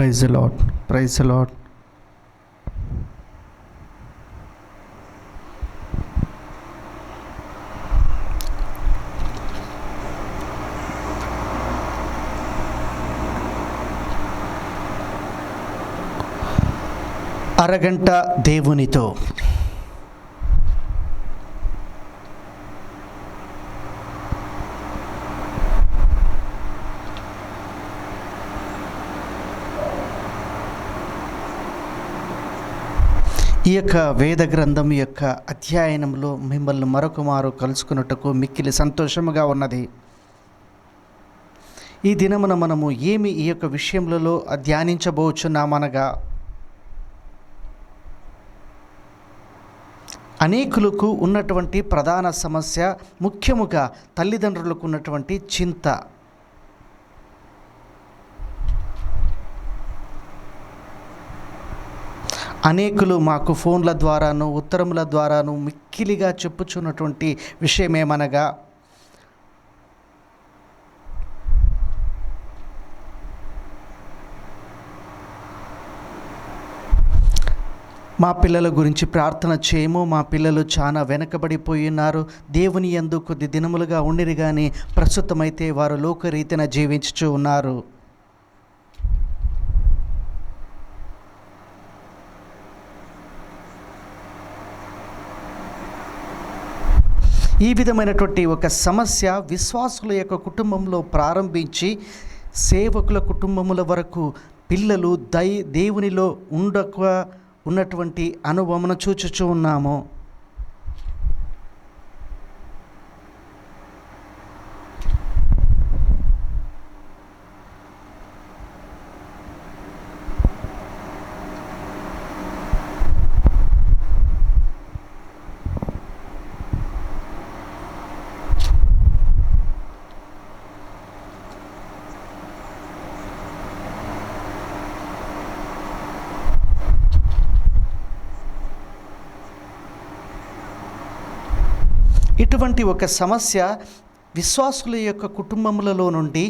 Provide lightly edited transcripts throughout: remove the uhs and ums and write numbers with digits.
Praise the Lord, praise the Lord. అరగంట దేవునితో. ఈ యొక్క వేద గ్రంథం యొక్క అధ్యయనంలో మిమ్మల్ని మరొకమారు కలుసుకున్నట్టుకు మిక్కిలి సంతోషముగా ఉన్నది. ఈ దినమున మనము ఈ యొక్క విషయములలో ధ్యానించబోచున్నామనగా, అనేకులకు ఉన్నటువంటి ప్రధాన సమస్య, ముఖ్యముగా తల్లిదండ్రులకు ఉన్నటువంటి చింత. అనేకులు మాకు ఫోన్ల ద్వారాను ఉత్తరముల ద్వారాను మిక్కిలిగా చెప్పుచున్నటువంటి విషయమేమనగా, మా పిల్లల గురించి ప్రార్థన చేయము, మా పిల్లలు చాలా వెనకబడిపోయి ఉన్నారు, దేవుని యందు కొద్ది దినములుగా ఉండిరి కానీ ప్రస్తుతమైతే వారు లోకరీతిన జీవించుచూ ఉన్నారు. ఈ విధమైనటువంటి ఒక సమస్య విశ్వాసుల యొక్క కుటుంబంలో ప్రారంభించి సేవకుల కుటుంబముల వరకు పిల్లలు దేవునిలో ఉన్నటువంటి అనుభవం చూచుచూ ఉన్నాము. ఇటువంటి ఒక సమస్య విశ్వాసుల యొక్క కుటుంబములలో నుండి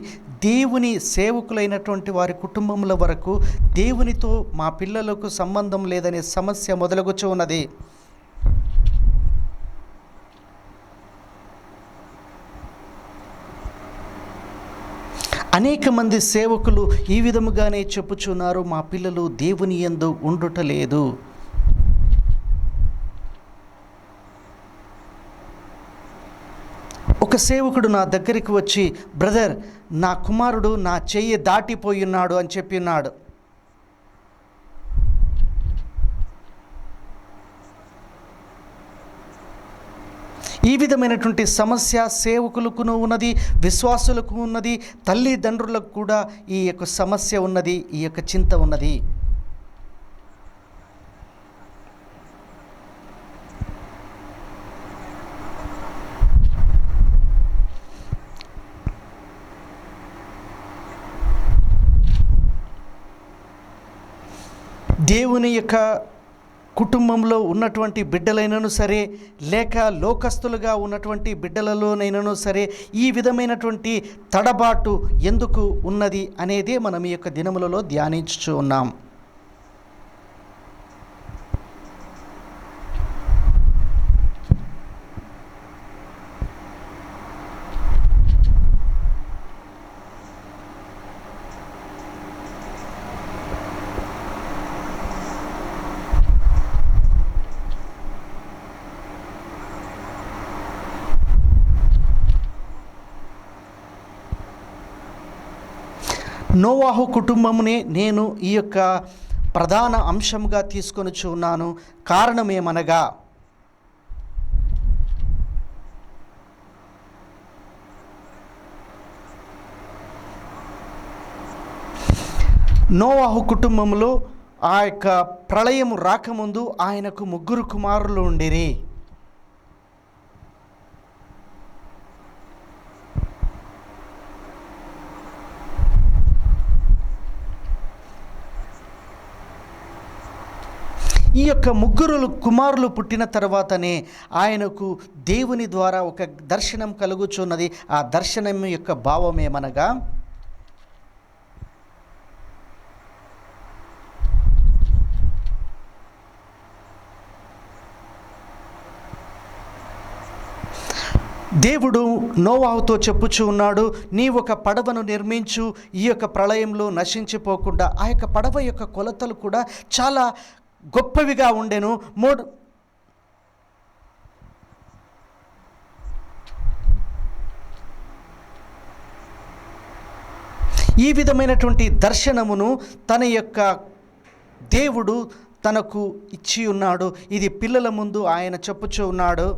దేవుని సేవకులైనటువంటి వారి కుటుంబముల వరకు దేవునితో మా పిల్లలకు సంబంధం లేదనే సమస్య మొదలుగుచూ ఉన్నది. అనేక మంది సేవకులు ఈ విధముగానే చెప్పుచున్నారు, మా పిల్లలు దేవుని యందు ఉండుటలేదు. ఒక సేవకుడు నా దగ్గరికి వచ్చి, బ్రదర్, నా కుమారుడు నా చెయ్యి దాటిపోయినాడు అని చెప్పినాడు. ఈ విధమైనటువంటి సమస్య సేవకులకు ఉన్నది, విశ్వాసులకు ఉన్నది, తల్లిదండ్రులకు కూడా ఈ యొక్క సమస్య ఉన్నది, ఈ యొక్క చింత ఉన్నది. దేవుని యొక్క కుటుంబంలో ఉన్నటువంటి బిడ్డలైనను సరే, లేక లోకస్తులుగా ఉన్నటువంటి బిడ్డలలోనైనను సరే, ఈ విధమైనటువంటి తడబాటు ఎందుకు ఉన్నది అనేదే మనం ఈ యొక్క దినములలో ధ్యానించుచూ ఉన్నాం. నోవాహు కుటుంబమునే నేను ఈ యొక్క ప్రధాన అంశంగా తీసుకొనిచూ ఉన్నాను. కారణమేమనగా, నోవాహు కుటుంబంలో ఆ యొక్క ప్రళయము రాకముందు ఆయనకు 3 కుమారులు ఉండిరి. ఈ యొక్క 3 కుమారులు పుట్టిన తర్వాతనే ఆయనకు దేవుని ద్వారా ఒక దర్శనం కలుగుచున్నది. ఆ దర్శనం యొక్క భావం ఏమనగా, దేవుడు నోవాహుతో చెప్పుచూ ఉన్నాడు, నీ ఒక పడవను నిర్మించు, ఈ యొక్క ప్రళయంలో నశించిపోకుండా. ఆ యొక్క పడవ యొక్క కొలతలు కూడా చాలా గొప్పవిగా ఉండెను. ఈ విధమైనటువంటి దర్శనమును తన యొక్క దేవుడు తనకు ఇచ్చి ఉన్నాడు. ఇది పిల్లల ముందు ఆయన చెప్పుచూ ఉన్నాడు.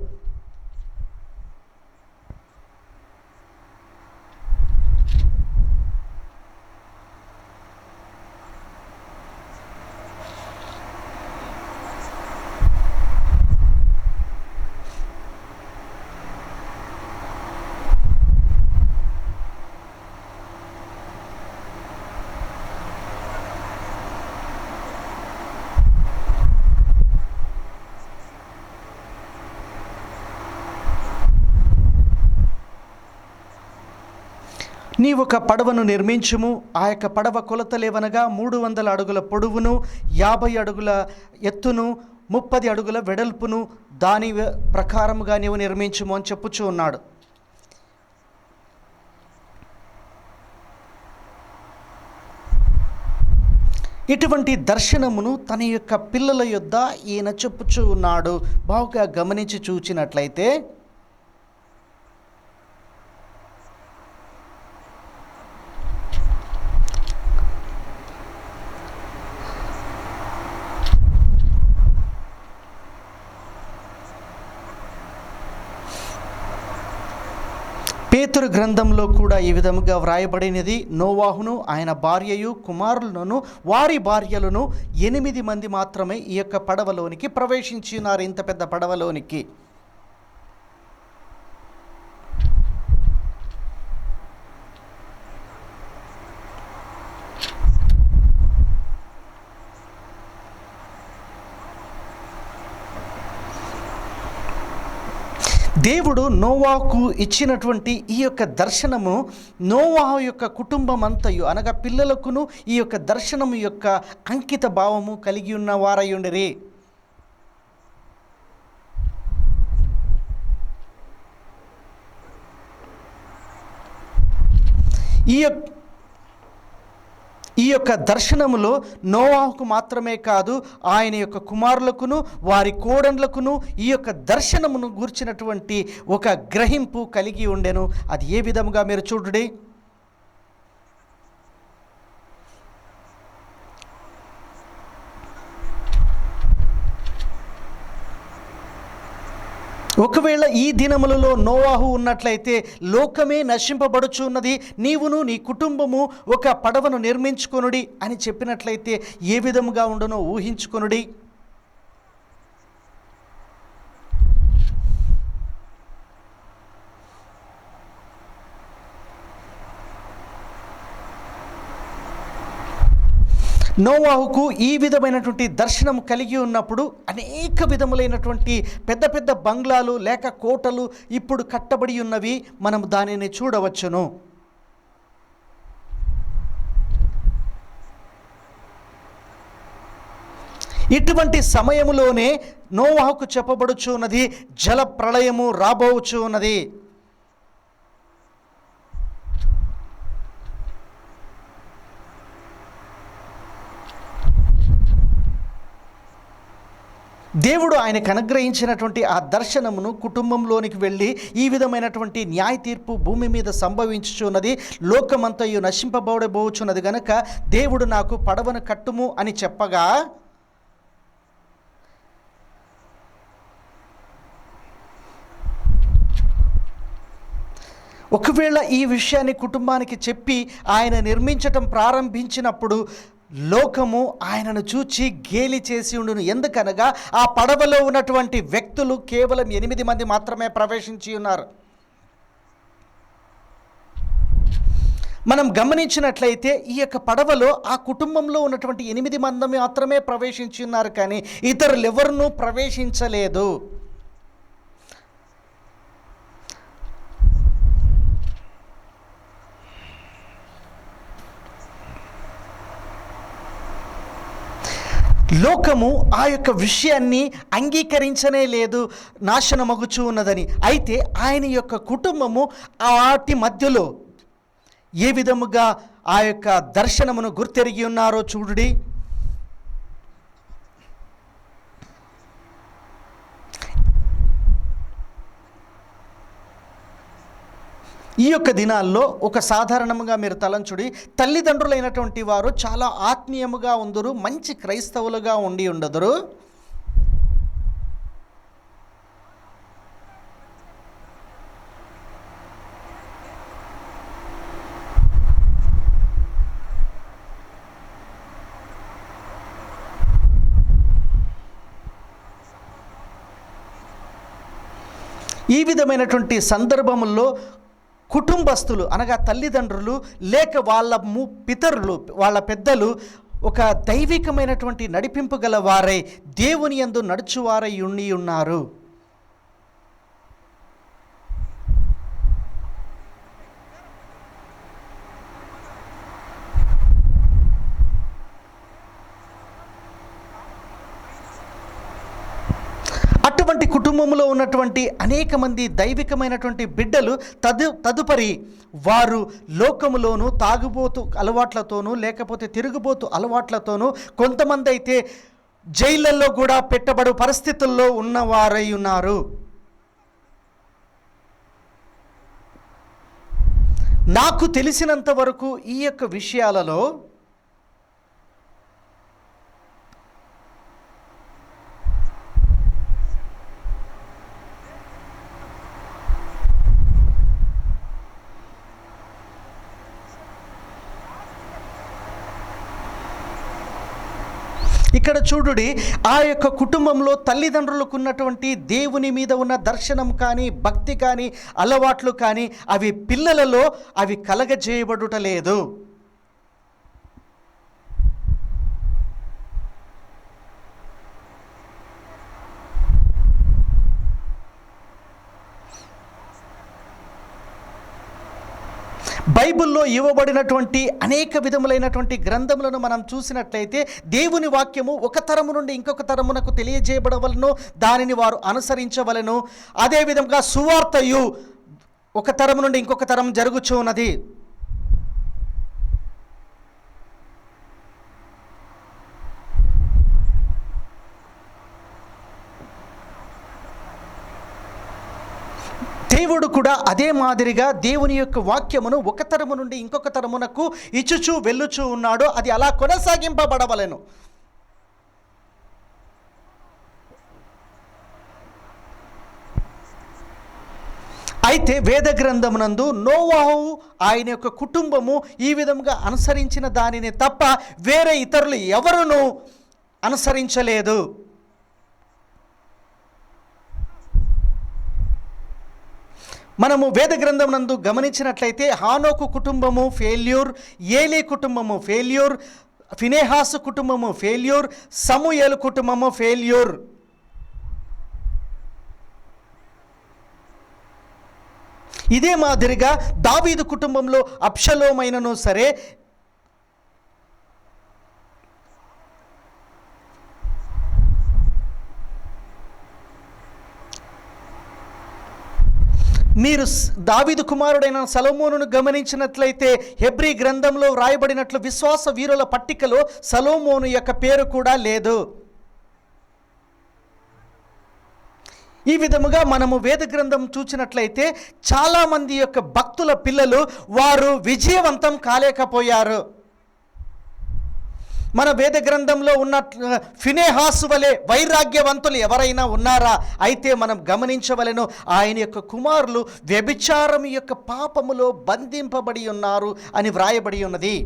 నీ ఒక పడవను నిర్మించుము, ఆ యొక్క పడవ కొలతలేవనగా 300 అడుగుల పొడవును, 50 అడుగుల ఎత్తును, 30 అడుగుల వెడల్పును దాని ప్రకారముగా నీవు నిర్మించుము అని చెప్పుచూ ఉన్నాడు. ఇటువంటి దర్శనమును తన యొక్క పిల్లల యొద్ద ఈయన చెప్పుచూ ఉన్నాడు. బాగా గమనించి చూచినట్లయితే పేతురు గ్రంథంలో కూడా ఈ విధముగా వ్రాయబడినది, నోవాహును ఆయన భార్యయు కుమారులను వారి భార్యలను 8 మంది మాత్రమే ఈ యొక్క పడవలోనికి ప్రవేశించినారు. ఇంత పెద్ద పడవలోనికి దేవుడు నోవాహుకు ఇచ్చినటువంటి ఈ యొక్క దర్శనము నోవాహు యొక్క కుటుంబం అంతయు అనగా పిల్లలకును ఈ యొక్క దర్శనము యొక్క అంకిత భావము కలిగి ఉన్న వారయుండిరి. ఈ యొక్క దర్శనములో నోవాహుకు మాత్రమే కాదు, ఆయన యొక్క కుమారులకును వారి కోడన్లకును ఈ యొక్క దర్శనమును గూర్చినటువంటి ఒక గ్రహింపు కలిగి ఉండెను. అది ఏ విధముగా మీరు చూడండి. ఒకవేళ ఈ దినములలో నోవాహు ఉన్నట్లయితే లోకమే నశింపబడుచున్నది, నీవును నీ కుటుంబము ఒక పడవను నిర్మించుకొనుడి అని చెప్పినట్లయితే ఏ విధముగా ఉండనో ఊహించుకొనుడి. నోవాహుకు ఈ విధమైనటువంటి దర్శనం కలిగి ఉన్నప్పుడు అనేక విధములైనటువంటి పెద్ద పెద్ద బంగ్లాలు లేక కోటలు ఇప్పుడు కట్టబడి ఉన్నవి మనం దానిని చూడవచ్చును. ఇటువంటి సమయములోనే నోవాహుకు చెప్పబడుచున్నది జల ప్రళయము రాబోచున్నది. దేవుడు ఆయనకు అనుగ్రహించినటువంటి ఆ దర్శనమును కుటుంబంలోనికి వెళ్ళి ఈ విధమైనటువంటి న్యాయ తీర్పు భూమి మీద సంభవించుచున్నది, లోకమంతయు నశింపబడబోచున్నది గనుక దేవుడు నాకు పడవను కట్టుము అని చెప్పగా ఒకవేళ ఈ విషయాన్ని కుటుంబానికి చెప్పి ఆయన నిర్మించటం ప్రారంభించినప్పుడు లోకము ఆయనను చూచి గేలి చేసి ఉండును. ఎందుకనగా ఆ పడవలో ఉన్నటువంటి వ్యక్తులు కేవలం 8 మంది మాత్రమే ప్రవేశించి ఉన్నారు. మనం గమనించినట్లయితే ఈ యొక్క పడవలో ఆ కుటుంబంలో ఉన్నటువంటి 8 మంది మాత్రమే ప్రవేశించి ఉన్నారు, కానీ ఇతరులు ఎవరినూ ప్రవేశించలేదు. లోకము ఆ యొక్క విషయాన్ని అంగీకరించనే లేదు, నాశనమగుచూ ఉన్నదని. అయితే ఆయన యొక్క కుటుంబము వాటి మధ్యలో ఏ విధముగా ఆ యొక్క దర్శనమును గుర్తెరిగి ఉన్నారో చూడుడి. ఈ యొక్క దినాల్లో ఒక సాధారణంగా మీరు తలంచుడి, తల్లిదండ్రులైనటువంటి వారు చాలా ఆత్మీయముగా ఉందరు, మంచి క్రైస్తవులుగా ఉండి ఉండదురు. ఈ విధమైనటువంటి సందర్భముల్లో కుటుంబస్తులు అనగా తల్లిదండ్రులు లేక వాళ్ళ పితరులు, వాళ్ళ పెద్దలు ఒక దైవికమైనటువంటి నడిపింపు గల వారై దేవుని యందు నడుచువారై ఉండి ఉన్నారు. అటువంటి కుటుంబంలో ఉన్నటువంటి అనేక మంది దైవికమైనటువంటి బిడ్డలు తదుపరి వారు లోకములోను తాగుబోతు అలవాట్లతోనూ లేకపోతే తిరుగుబోతు అలవాట్లతోనూ, కొంతమంది అయితే జైళ్ళల్లో కూడా పెట్టబడు పరిస్థితుల్లో ఉన్నవారై ఉన్నారు. నాకు తెలిసినంత వరకు ఈ యొక్క విషయాలలో ఇక్కడ చూడుడి, ఆ యొక్క కుటుంబంలో తల్లిదండ్రులకు ఉన్నటువంటి దేవుని మీద ఉన్న దర్శనం కానీ, భక్తి కానీ, అలవాట్లు కానీ అవి పిల్లలలో అవి కలగజేయబడుట లేదు. బైబిల్లో ఇవ్వబడినటువంటి అనేక విధములైనటువంటి గ్రంథములను మనం చూసినట్లయితే దేవుని వాక్యము ఒక తరము నుండి ఇంకొక తరమునకు తెలియజేయబడవలను, దానిని వారు అనుసరించవలను. అదేవిధంగా సువార్తయు ఒక తరము నుండి ఇంకొక తరం జరుగుచూ ఉన్నది. దేవుడు కూడా అదే మాదిరిగా దేవుని యొక్క వాక్యమును ఒక తరము నుండి ఇంకొక తరమునకు ఇచ్చుచూ వెళ్ళుచూ ఉన్నాడు. అది అలా కొనసాగింపబడవలెను. అయితే వేద గ్రంథమునందు నోవాహు ఆయన యొక్క కుటుంబము ఈ విధంగా అనుసరించిన దానిని తప్ప వేరే ఇతరులు ఎవరునూ అనుసరించలేదు. మనము వేద గ్రంథం నందు గమనించినట్లయితే హానోకు కుటుంబము ఫెయిల్యూర్, ఏలీ కుటుంబము ఫెయిల్యూర్, ఫినెహాసు కుటుంబము ఫెయిల్యూర్, సమూయేలు కుటుంబము ఫెయిల్యూర్. ఇదే మాదిరిగా దావీదు కుటుంబంలో అబ్షలోమైనను సరే, మీరు దావీదు కుమారుడైన సొలొమోనును గమనించినట్లయితే హెబ్రీ గ్రంథంలో వ్రాయబడినట్లు విశ్వాస వీరుల పట్టికలో సొలొమోను యొక్క పేరు కూడా లేదు. ఈ విధముగా మనము వేద గ్రంథం చూసినట్లయితే చాలామంది యొక్క భక్తుల పిల్లలు వారు విజయవంతం కాలేకపోయారు. మన వేద గ్రంథంలో ఉన్న ఫినెహాసు వలె వైరాగ్యవంతులు ఎవరైనా ఉన్నారా? అయితే మనం గమనించవలెను, ఆయన యొక్క కుమారులు వ్యభిచారం యొక్క పాపములో బంధింపబడి ఉన్నారు అని వ్రాయబడి ఉన్నది.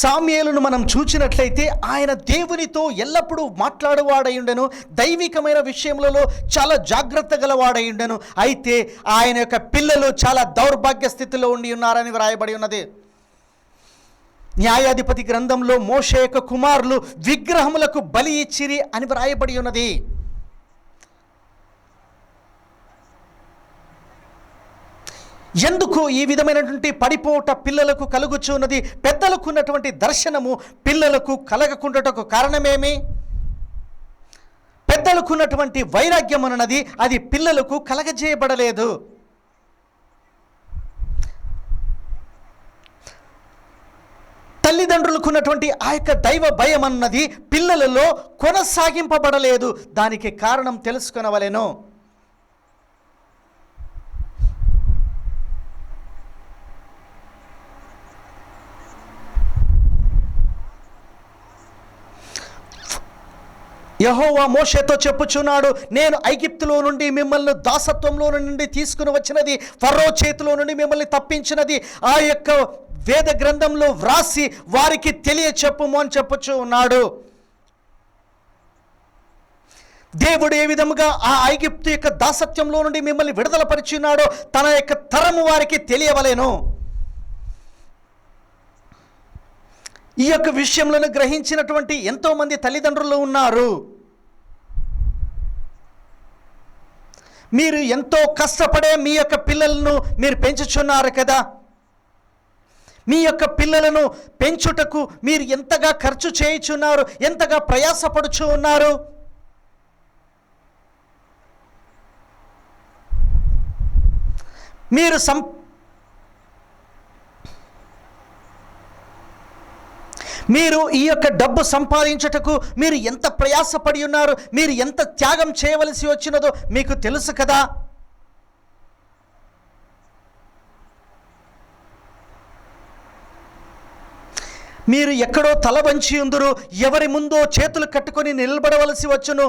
సామ్యేలును మనం చూచినట్లయితే ఆయన దేవునితో ఎల్లప్పుడూ మాట్లాడువాడయుండెను, దైవికమైన విషయములలో చాలా జాగ్రత్త గలవాడయుండెను. అయితే ఆయన యొక్క పిల్లలు చాలా దౌర్భాగ్య స్థితిలో ఉండి ఉన్నారని వ్రాయబడి ఉన్నది. న్యాయాధిపతి గ్రంథంలో మోషే యొక్క కుమారులు విగ్రహములకు బలి ఇచ్చిరి అని వ్రాయబడి ఉన్నది. ఎందుకు ఈ విధమైనటువంటి పడిపోట పిల్లలకు కలుగుచున్నది? పెద్దలకు ఉన్నటువంటి దర్శనము పిల్లలకు కలగకుండాటకు కారణమేమి? పెద్దలకు ఉన్నటువంటి వైరాగ్యం అన్నది అది పిల్లలకు కలగజేయబడలేదు. తల్లిదండ్రులకు ఉన్నటువంటి ఆ యొక్క దైవ భయం అన్నది పిల్లలలో కొనసాగింపబడలేదు. దానికి కారణం తెలుసుకొనవలెను. యెహోవా మోషేతో చెప్పుచున్నాడు, నేను ఐగుప్తులో నుండి మిమ్మల్ని దాసత్వంలో నుండి తీసుకుని వచ్చినది, ఫరో చేతిలో నుండి మిమ్మల్ని తప్పించినది ఆ యొక్క వేద గ్రంథంలో వ్రాసి వారికి తెలియచెప్పుము అని చెప్పుచూ ఉన్నాడు. దేవుడు ఏ విధముగా ఆ ఐగుప్తు యొక్క దాసత్వంలో నుండి మిమ్మల్ని విడుదలపరిచున్నాడో తన యొక్క తరము వారికి తెలియవలెను. ఈ యొక్క విషయంలో గ్రహించినటువంటి ఎంతోమంది తల్లిదండ్రులు ఉన్నారు. మీరు ఎంతో కష్టపడే మీ యొక్క పిల్లలను మీరు పెంచుచున్నారు కదా. మీ యొక్క పిల్లలను పెంచుటకు మీరు ఎంతగా ఖర్చు చేయుచున్నారు, ఎంతగా ప్రయాసపడుచు ఉన్నారు. మీరు ఈ యొక్క డబ్బు సంపాదించుటకు మీరు ఎంత ప్రయాసపడి ఉన్నారు, మీరు ఎంత త్యాగం చేయవలసి వచ్చినదో మీకు తెలుసు కదా. మీరు ఎక్కడో తల వంచి ఉందురు, ఎవరి ముందో చేతులు కట్టుకొని నిలబడవలసి వచ్చును.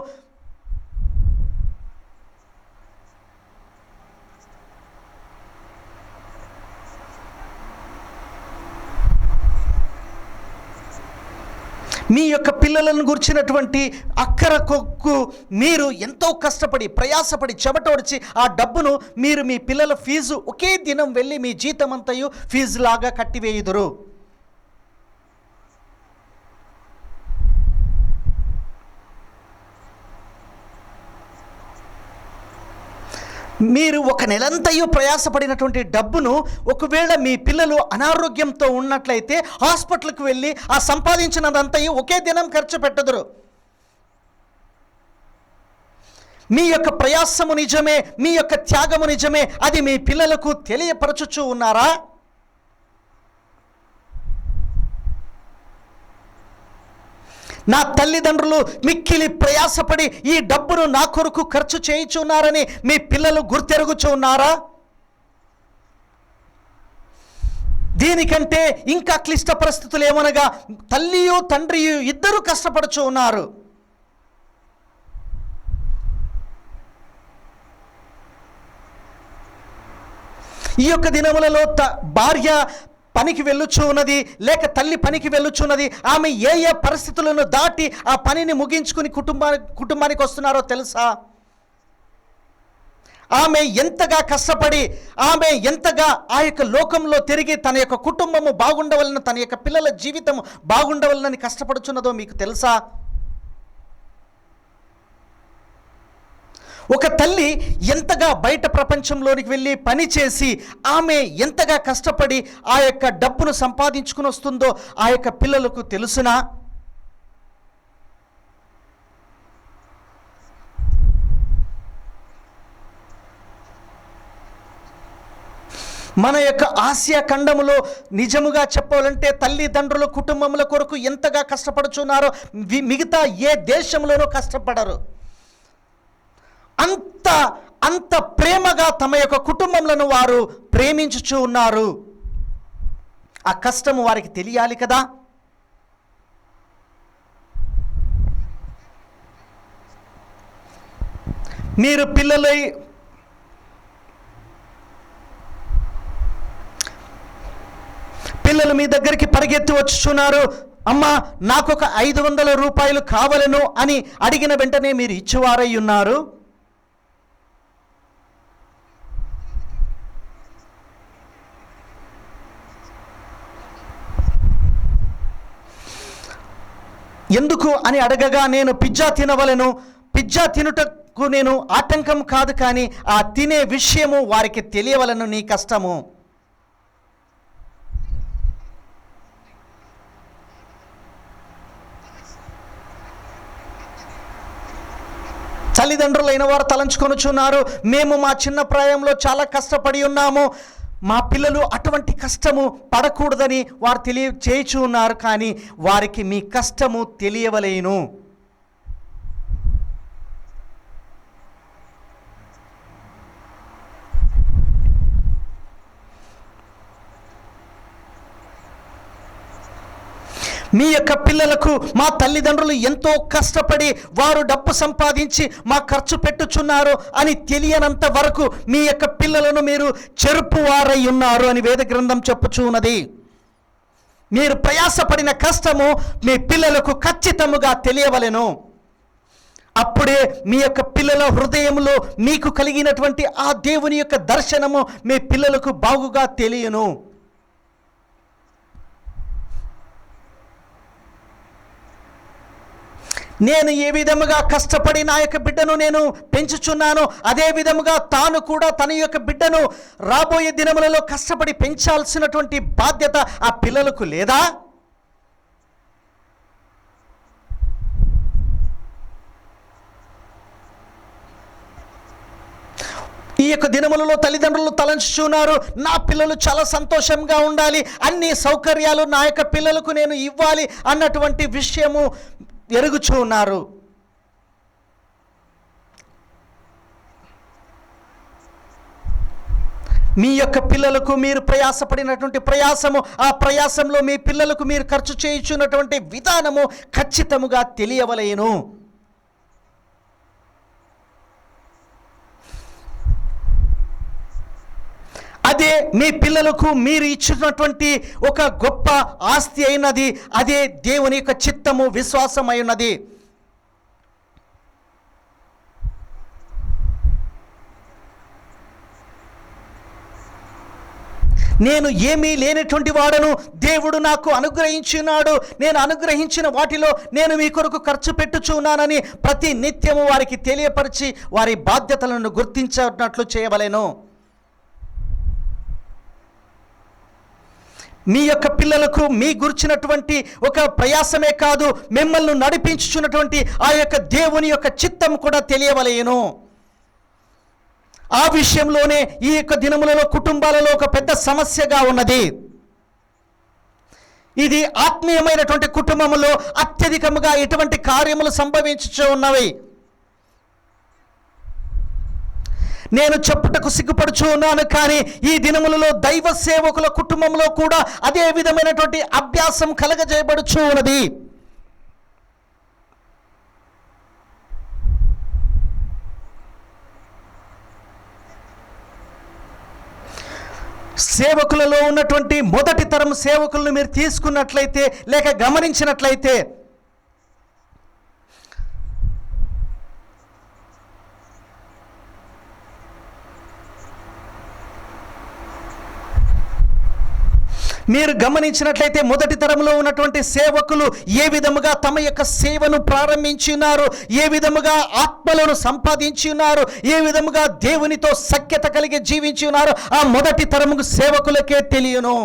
మీ యొక్క పిల్లలను గురించినటువంటి అక్కర కొక్కు మీరు ఎంతో కష్టపడి ప్రయాసపడి చెమటోడ్చి ఆ డబ్బును మీరు మీ పిల్లల ఫీజు ఒకే దినం వెళ్ళి మీ జీతమంతయు ఫీజు లాగా కట్టివేయుదురు. మీరు ఒక నెలంతయు ప్రయాసపడినటువంటి డబ్బును ఒకవేళ మీ పిల్లలు అనారోగ్యంతో ఉన్నట్లయితే హాస్పిటల్కి వెళ్ళి ఆ సంపాదించినదంతయు ఒకే దినం ఖర్చు పెట్టదురు. మీ యొక్క ప్రయాసము నిజమే, మీ యొక్క త్యాగము నిజమే, అది మీ పిల్లలకు తెలియపరచుచూ ఉన్నారా? నా తల్లిదండ్రులు మిక్కిలి ప్రయాసపడి ఈ డబ్బును నా కొరకు ఖర్చు చేయుచున్నారని మీ పిల్లలు గుర్తెరుగుచూ ఉన్నారా? దీనికంటే ఇంకా క్లిష్ట పరిస్థితులు ఏమనగా తల్లియు తండ్రియు ఇద్దరు కష్టపడుచూ ఉన్నారు. ఈ యొక్క దినములలో భార్య పనికి వెళ్ళుచు ఉన్నది, లేక తల్లి పనికి వెళ్ళుచున్నది. ఆమె ఏ ఏ పరిస్థితులను దాటి ఆ పనిని ముగించుకుని కుటుంబానికి వస్తున్నారో తెలుసా? ఆమె ఎంతగా కష్టపడి, ఆమె ఎంతగా ఆ యొక్క లోకంలో తిరిగి తన యొక్క కుటుంబము బాగుండవలన, తన యొక్క పిల్లల జీవితం బాగుండవలనని కష్టపడుచున్నదో మీకు తెలుసా? ఒక తల్లి ఎంతగా బయట ప్రపంచంలోనికి వెళ్ళి పని చేసి ఆమె ఎంతగా కష్టపడి ఆ యొక్క డబ్బును సంపాదించుకుని వస్తుందో ఆ యొక్క పిల్లలకు తెలుసునా? మన యొక్క ఆసియా ఖండములో నిజముగా చెప్పాలంటే తల్లిదండ్రులు కుటుంబముల కొరకు ఎంతగా కష్టపడుచున్నారో మిగతా ఏ దేశంలోనూ కష్టపడరు. అంత ప్రేమగా తమ యొక్క కుటుంబములను వారు ప్రేమించుచూ ఉన్నారు. ఆ కష్టము వారికి తెలియాలి కదా. మీరు పిల్లలు మీ దగ్గరికి పరిగెత్తి వచ్చుచున్నారు, అమ్మా నాకొక 500 రూపాయలు కావలను అని అడిగిన వెంటనే మీరు ఇచ్చేవారై ఉన్నారు. ఎందుకు అని అడగగా నేను పిజ్జా తినవలను, పిజ్జా తినుట నేను ఆటంకం కాదు, కానీ ఆ తినే విషయము వారికి తెలియవలను నీ కష్టము. తల్లిదండ్రులైన వారు తలంచుకొనుచున్నారు, మేము మా చిన్న ప్రాయంలో చాలా కష్టపడి ఉన్నాము, మా పిల్లలు అటువంటి కష్టము పడకూడదని వారు తెలియచేయచూ ఉన్నారు, కానీ వారికి మీ కష్టము తెలియవలేను. మీ యొక్క పిల్లలకు మా తల్లిదండ్రులు ఎంతో కష్టపడి వారు డబ్బు సంపాదించి మా ఖర్చు పెట్టుచున్నారు అని తెలియనంత వరకు మీ యొక్క పిల్లలను మీరు చెరుపువారై ఉన్నారు అని వేద గ్రంథం చెప్పుచూ ఉన్నది. మీరు ప్రయాసపడిన కష్టము మీ పిల్లలకు ఖచ్చితముగా తెలియవలెను. అప్పుడే మీ యొక్క పిల్లల హృదయంలో మీకు కలిగినటువంటి ఆ దేవుని యొక్క దర్శనము మీ పిల్లలకు బాగుగా తెలియను. నేను ఏ విధముగా కష్టపడి నా యొక్క బిడ్డను నేను పెంచుచున్నాను, అదే విధముగా తాను కూడా తన యొక్క బిడ్డను రాబోయే దినములలో కష్టపడి పెంచాల్సినటువంటి బాధ్యత ఆ పిల్లలకు లేదా? ఈ యొక్క దినములలో తల్లిదండ్రులు తలంచుచున్నారు, నా పిల్లలు చాలా సంతోషంగా ఉండాలి, అన్ని సౌకర్యాలు నా యొక్క పిల్లలకు నేను ఇవ్వాలి అన్నటువంటి విషయము ఎరుగుచూ ఉన్నారు. మీ యొక్క పిల్లలకు మీరు ప్రయాసపడినటువంటి ప్రయాసము, ఆ ప్రయాసంలో మీ పిల్లలకు మీరు ఖర్చు చేయుచున్నటువంటి విధానము ఖచ్చితముగా తెలియవలేను. అదే మీ పిల్లలకు మీరు ఇచ్చినటువంటి ఒక గొప్ప ఆస్తి అయినది, అదే దేవుని యొక్క చిత్తము, విశ్వాసం అయి ఉన్నది. నేను ఏమీ లేనటువంటి వాడను, దేవుడు నాకు అనుగ్రహించున్నాడు, నేను అనుగ్రహించిన వాటిలో నేను మీ కొరకు ఖర్చు పెట్టుచున్నానని ప్రతి నిత్యము వారికి తెలియపరిచి వారి బాధ్యతలను గుర్తించినట్లు చేయవలెను. మీ యొక్క పిల్లలకు మీ గురించినటువంటి ఒక ప్రయాసమే కాదు, మిమ్మల్ని నడిపించుచున్నటువంటి ఆ యొక్క దేవుని యొక్క చిత్తం కూడా తెలియవలేను. ఆ విషయంలోనే ఈ యొక్క దినములలో కుటుంబాలలో ఒక పెద్ద సమస్యగా ఉన్నది. ఇది ఆత్మీయమైనటువంటి కుటుంబములో అత్యధికముగా ఇటువంటి కార్యములు సంభవించుచూ ఉన్నవి. నేను చెప్పుటకు సిగ్గుపడుచు ఉన్నాను, కానీ ఈ దినములలో దైవ సేవకుల కుటుంబంలో కూడా అదే విధమైనటువంటి అభ్యాసం కలగజేయబడుచు ఉన్నది. సేవకులలో ఉన్నటువంటి మొదటి తరం సేవకులను మీరు తీసుకున్నట్లయితే లేక గమనించినట్లయితే మొదటి తరంలో ఉన్నటువంటి సేవకులు ఏ విధముగా తమ యొక్క సేవను ప్రారంభించినారు, ఏ విధముగా ఆత్మలను సంపాదించి ఉన్నారు, ఏ విధముగా దేవునితో సఖ్యత కలిగి జీవించి ఉన్నారు, ఆ మొదటి తరము సేవకులకే తెలియను.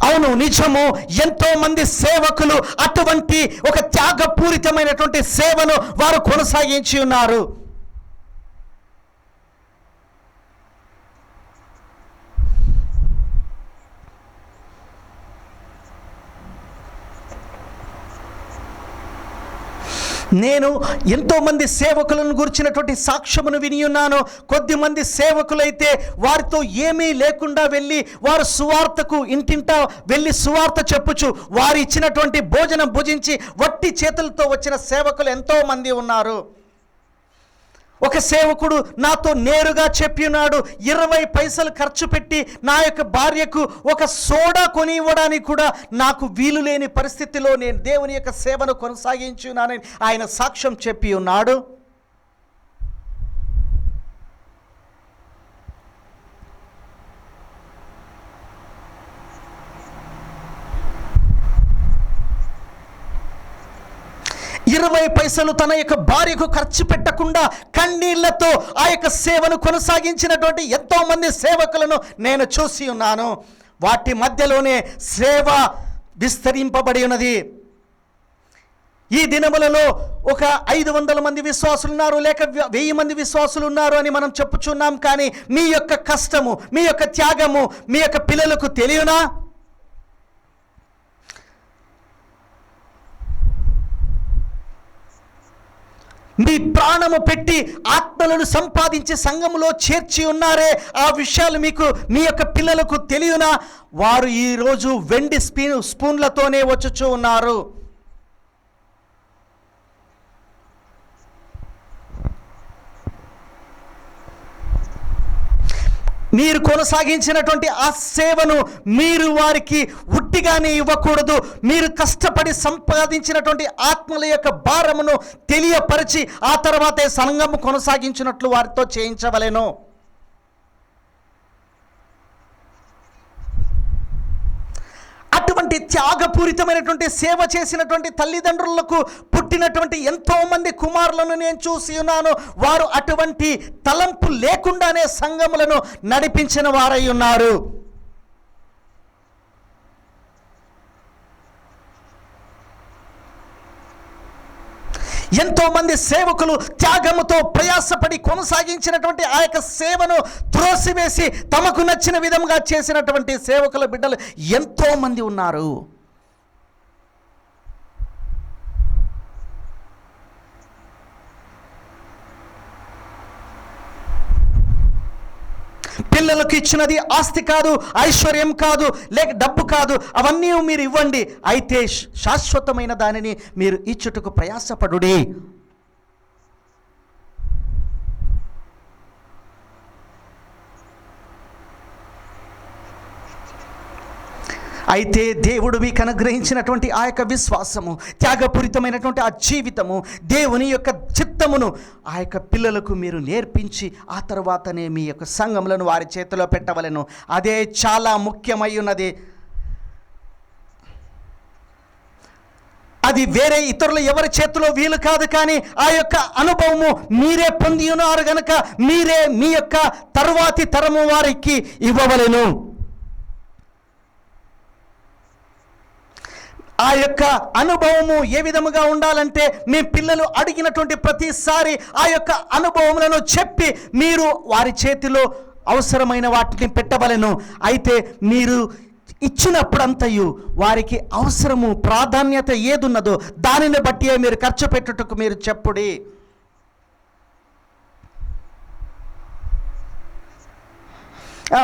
అవును, నిజము. ఎంతో మంది సేవకులు అటువంటి ఒక త్యాగపూరితమైనటువంటి సేవను వారు కొనసాగించి ఉన్నారు. నేను ఎంతోమంది సేవకులను గురించినటువంటి సాక్ష్యమును విని ఉన్నాను. కొద్దిమంది సేవకులైతే వారితో ఏమీ లేకుండా వెళ్ళి వారు సువార్తకు ఇంటింటా వెళ్ళి సువార్త చెప్పుచు వారు ఇచ్చినటువంటి భోజనం భుజించి వట్టి చేతులతో వచ్చిన సేవకులు ఎంతోమంది ఉన్నారు. ఒక సేవకుడు నాతో నేరుగా చెప్పి ఉన్నాడు, 20 పైసలు ఖర్చు పెట్టి నా యొక్క భార్యకు ఒక సోడా కొని ఇవ్వడానికి కూడా నాకు వీలు లేని పరిస్థితిలో నేను దేవుని యొక్క సేవను కొనసాగించున్నానని ఆయన సాక్ష్యం చెప్పి ఉన్నాడు. 20 పైసలు తన యొక్క భార్యకు ఖర్చు పెట్టకుండా కన్నీళ్లతో ఆ యొక్క సేవను కొనసాగించినటువంటి ఎంతో మంది సేవకులను నేను చూసి ఉన్నాను. వాటి మధ్యలోనే సేవ విస్తరింపబడి ఉన్నది. ఈ దినములలో ఒక 500 మంది విశ్వాసులు ఉన్నారు, లేక 1000 మంది విశ్వాసులు ఉన్నారు అని మనం చెప్పుచున్నాం. కానీ మీ యొక్క కష్టము, మీ యొక్క త్యాగము మీ యొక్క పిల్లలకు తెలియనా? మీ ప్రాణము పెట్టి ఆత్మలను సంపాదించి సంఘములో చేర్చి ఉన్నారే, ఆ విషయాలు మీకు మీ యొక్క పిల్లలకు తెలియనా? వారు ఈరోజు వెండి స్పూన్లతోనే వచ్చుచూ ఉన్నారు. మీరు కొనసాగించినటువంటి ఆ సేవను మీరు వారికి ఉట్టిగానే ఇవ్వకూడదు. మీరు కష్టపడి సంపాదించినటువంటి ఆత్మల యొక్క భారమును తెలియపరిచి ఆ తర్వాతే సంఘము కొనసాగించినట్లు వారితో చేయించవలెను. అటువంటి త్యాగపూరితమైనటువంటి సేవ చేసినటువంటి తల్లిదండ్రులకు పుట్టినటువంటి ఎంతో మంది కుమారులను నేను చూసి ఉన్నాను. వారు అటువంటి తలంపు లేకుండానే సంఘములను నడిపించిన వారై ఉన్నారు. ఎంతో మంది సేవకులు త్యాగముతో ప్రయాసపడి కొనసాగించినటువంటి ఆ యొక్క సేవను త్రోసివేసి తమకు నచ్చిన విధంగా చేసినటువంటి సేవకుల బిడ్డలు ఎంతో మంది ఉన్నారు. పిల్లలకు ఇచ్చినది ఆస్తి కాదు, ఐశ్వర్యం కాదు, లేక డబ్బు కాదు. అవన్నీ మీరు ఇవ్వండి, అయితే శాశ్వతమైన దానిని మీరు ఇచ్చుటకు ప్రయాసపడుడి. అయితే దేవుడు మీకు అనుగ్రహించినటువంటి ఆ యొక్క విశ్వాసము, త్యాగపూరితమైనటువంటి ఆ జీవితము, దేవుని యొక్క చిత్తమును ఆ యొక్క పిల్లలకు మీరు నేర్పించి ఆ తర్వాతనే మీ యొక్క సంఘములను వారి చేతిలో పెట్టవలెను. అదే చాలా ముఖ్యమై ఉన్నది. అది వేరే ఇతరులు ఎవరి చేతిలో వీలు కాదు. కానీ ఆ యొక్క అనుభవము మీరే పొంది ఉన్నారు గనుక మీరే మీ యొక్క తరువాతి తరము వారికి ఇవ్వవలెను. ఆ యొక్క అనుభవము ఏ విధముగా ఉండాలంటే, మీ పిల్లలు అడిగినటువంటి ప్రతిసారి ఆ యొక్క అనుభవములను చెప్పి మీరు వారి చేతిలో అవసరమైన వాటిని పెట్టవలెను. అయితే మీరు ఇచ్చినప్పుడంతయు వారికి అవసరము, ప్రాధాన్యత ఏదున్నదో దానిని బట్టి మీరు ఖర్చు పెట్టుటకు మీరు చెప్పుడి.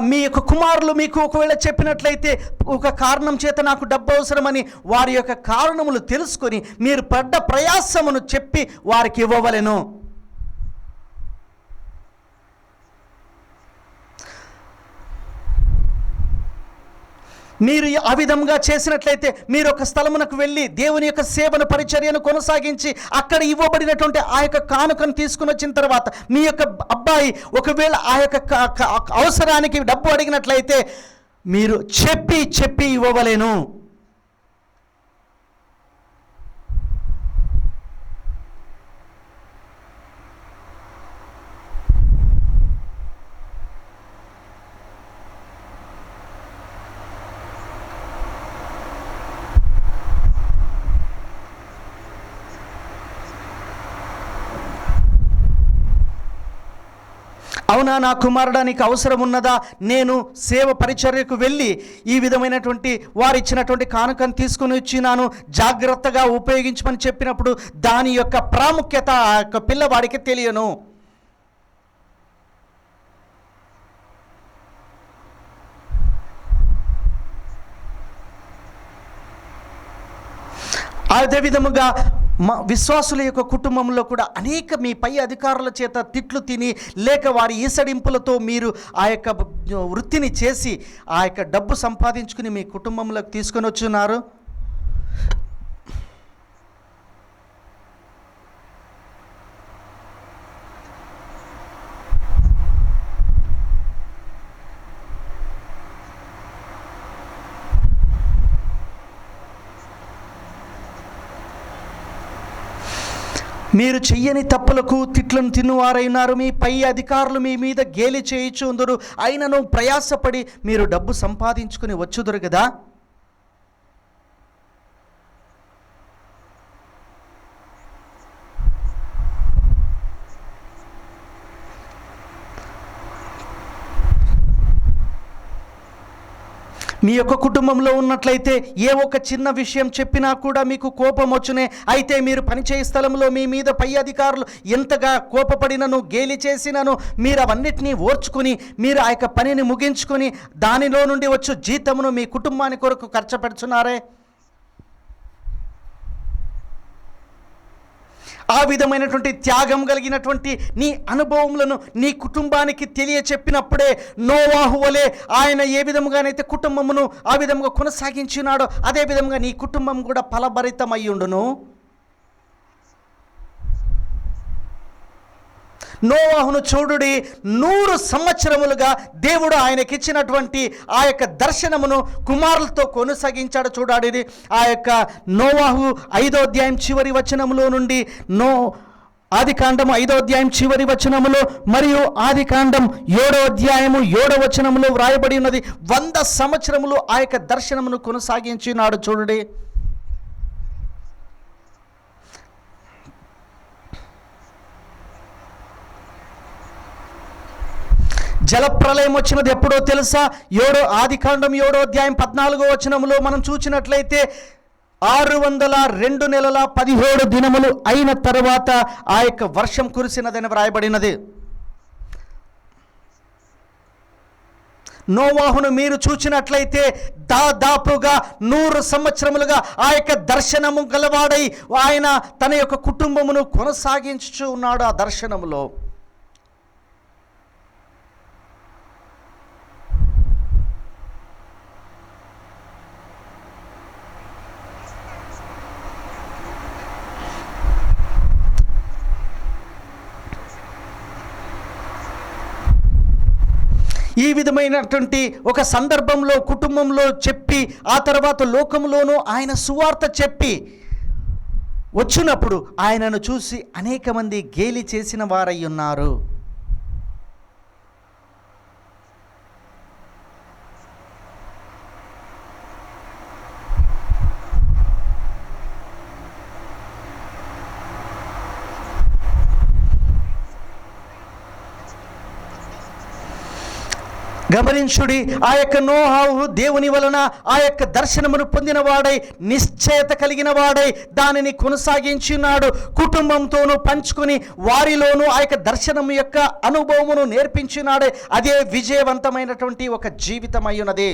మీ యొక్క కుమారులు మీకు ఒకవేళ చెప్పినట్లయితే, ఒక కారణం చేత నాకు డబ్బు అవసరమని వారి యొక్క కారణములు తెలుసుకొని మీరు పడ్డ ప్రయాసమును చెప్పి వారికి ఇవ్వవలెను. మీరు ఆ విధంగా చేసినట్లయితే మీరు ఒక స్థలమునకు వెళ్ళి దేవుని యొక్క సేవను, పరిచర్యను కొనసాగించి అక్కడ ఇవ్వబడినటువంటి ఆ యొక్క కానుకను తీసుకుని వచ్చిన తర్వాత మీ యొక్క అబ్బాయి ఒకవేళ ఆ యొక్క అవసరానికి డబ్బు అడిగినట్లయితే మీరు చెప్పి ఇవ్వవలెను. అవునా, నా కుమారుడా నీకు అవసరం ఉన్నదా, నేను సేవ పరిచర్యకు వెళ్ళి ఈ విధమైనటువంటి వారు ఇచ్చినటువంటి కానుకను తీసుకుని వచ్చినాను, జాగ్రత్తగా ఉపయోగించమని చెప్పినప్పుడు దాని యొక్క ప్రాముఖ్యత ఆ యొక్క పిల్లవాడికి తెలియను. అదే విధముగా విశ్వాసుల యొక్క కుటుంబంలో కూడా అనేక మీ పై అధికారుల చేత తిట్లు తిని లేక వారి ఈసడింపులతో మీరు ఆ యొక్క వృత్తిని చేసి ఆ యొక్క డబ్బు సంపాదించుకుని మీ కుటుంబంలోకి తీసుకొని వచ్చున్నారు. మీరు చెయ్యని తప్పులకు తిట్లను తిన్నువారైనారు. మీ పై అధికారులు మీ మీద గేలి చేయుచుందురు. అయినను ప్రయాసపడి మీరు డబ్బు సంపాదించుకుని వచ్చుదురు కదా. మీ యొక్క కుటుంబంలో ఉన్నట్లయితే ఏ ఒక చిన్న విషయం చెప్పినా కూడా మీకు కోపం వచ్చునే. అయితే మీరు పనిచేయ స్థలంలో మీ మీద పై అధికారులు ఎంతగా కోపపడినను గేలి చేసినను మీరు అవన్నిటినీ ఓర్చుకుని మీరు ఆ యొక్క పనిని ముగించుకొని దానిలో నుండి వచ్చు జీతమును మీ కుటుంబానికి కొరకు ఖర్చు పెడుతున్నారే. ఆ విధమైనటువంటి త్యాగం కలిగినటువంటి నీ అనుభవములను నీ కుటుంబానికి తెలియచెప్పినప్పుడే నోవాహు వలె ఆయన ఏ విధముగానైతే కుటుంబమును ఆ విధముగా కొనసాగించినాడో అదే విధంగా నీ కుటుంబం కూడా ఫలభరితమయ్యుండును. నోవాహును చూడుడి, 100 సంవత్సరములుగా దేవుడు ఆయనకిచ్చినటువంటి ఆ యొక్క దర్శనమును కుమారులతో కొనసాగించాడు. చూడాడి ఆ యొక్క నోవాహు 5వ అధ్యాయం చివరి వచనములో నుండి ఆదికాండము 5వ అధ్యాయం చివరి వచనములో మరియు ఆదికాండం 7వ అధ్యాయము 7వ వచనములో వ్రాయబడి ఉన్నది. 100 సంవత్సరములు ఆ యొక్క దర్శనమును కొనసాగించినాడు. చూడండి, జలప్రలయం వచ్చినది ఎప్పుడో తెలుసా? ఆదికాండం 7వ అధ్యాయం 14వ వచనములో మనం చూసినట్లయితే 602 నెలల 17 దినములు అయిన తర్వాత ఆ యొక్క వర్షం కురిసినదని వ్రాయబడినది. నోవాహును మీరు చూచినట్లయితే దాదాపుగా 100 సంవత్సరములుగా ఆ యొక్క దర్శనము గలవాడై ఆయన తన యొక్క కుటుంబమును కొనసాగించుచూ ఉన్నాడు. ఆ దర్శనములో ఈ విధమైనటువంటి ఒక సందర్భంలో కుటుంబంలో చెప్పి ఆ తర్వాత లోకంలోనూ ఆయన సువార్త చెప్పి వచ్చినప్పుడు ఆయనను చూసి అనేక మంది గేలి చేసిన వారై ఉన్నారు. గమనించుడి, ఆ యొక్క నోవాహు దేవుని వలన ఆ యొక్క దర్శనమును పొందిన వాడై నిశ్చయత కలిగిన వాడై దానిని కొనసాగించినాడు. కుటుంబంతోనూ పంచుకొని వారిలోనూ ఆ యొక్క దర్శనము యొక్క అనుభవమును నేర్పించినాడే. అదే విజయవంతమైనటువంటి ఒక జీవితం అయ్యున్నది.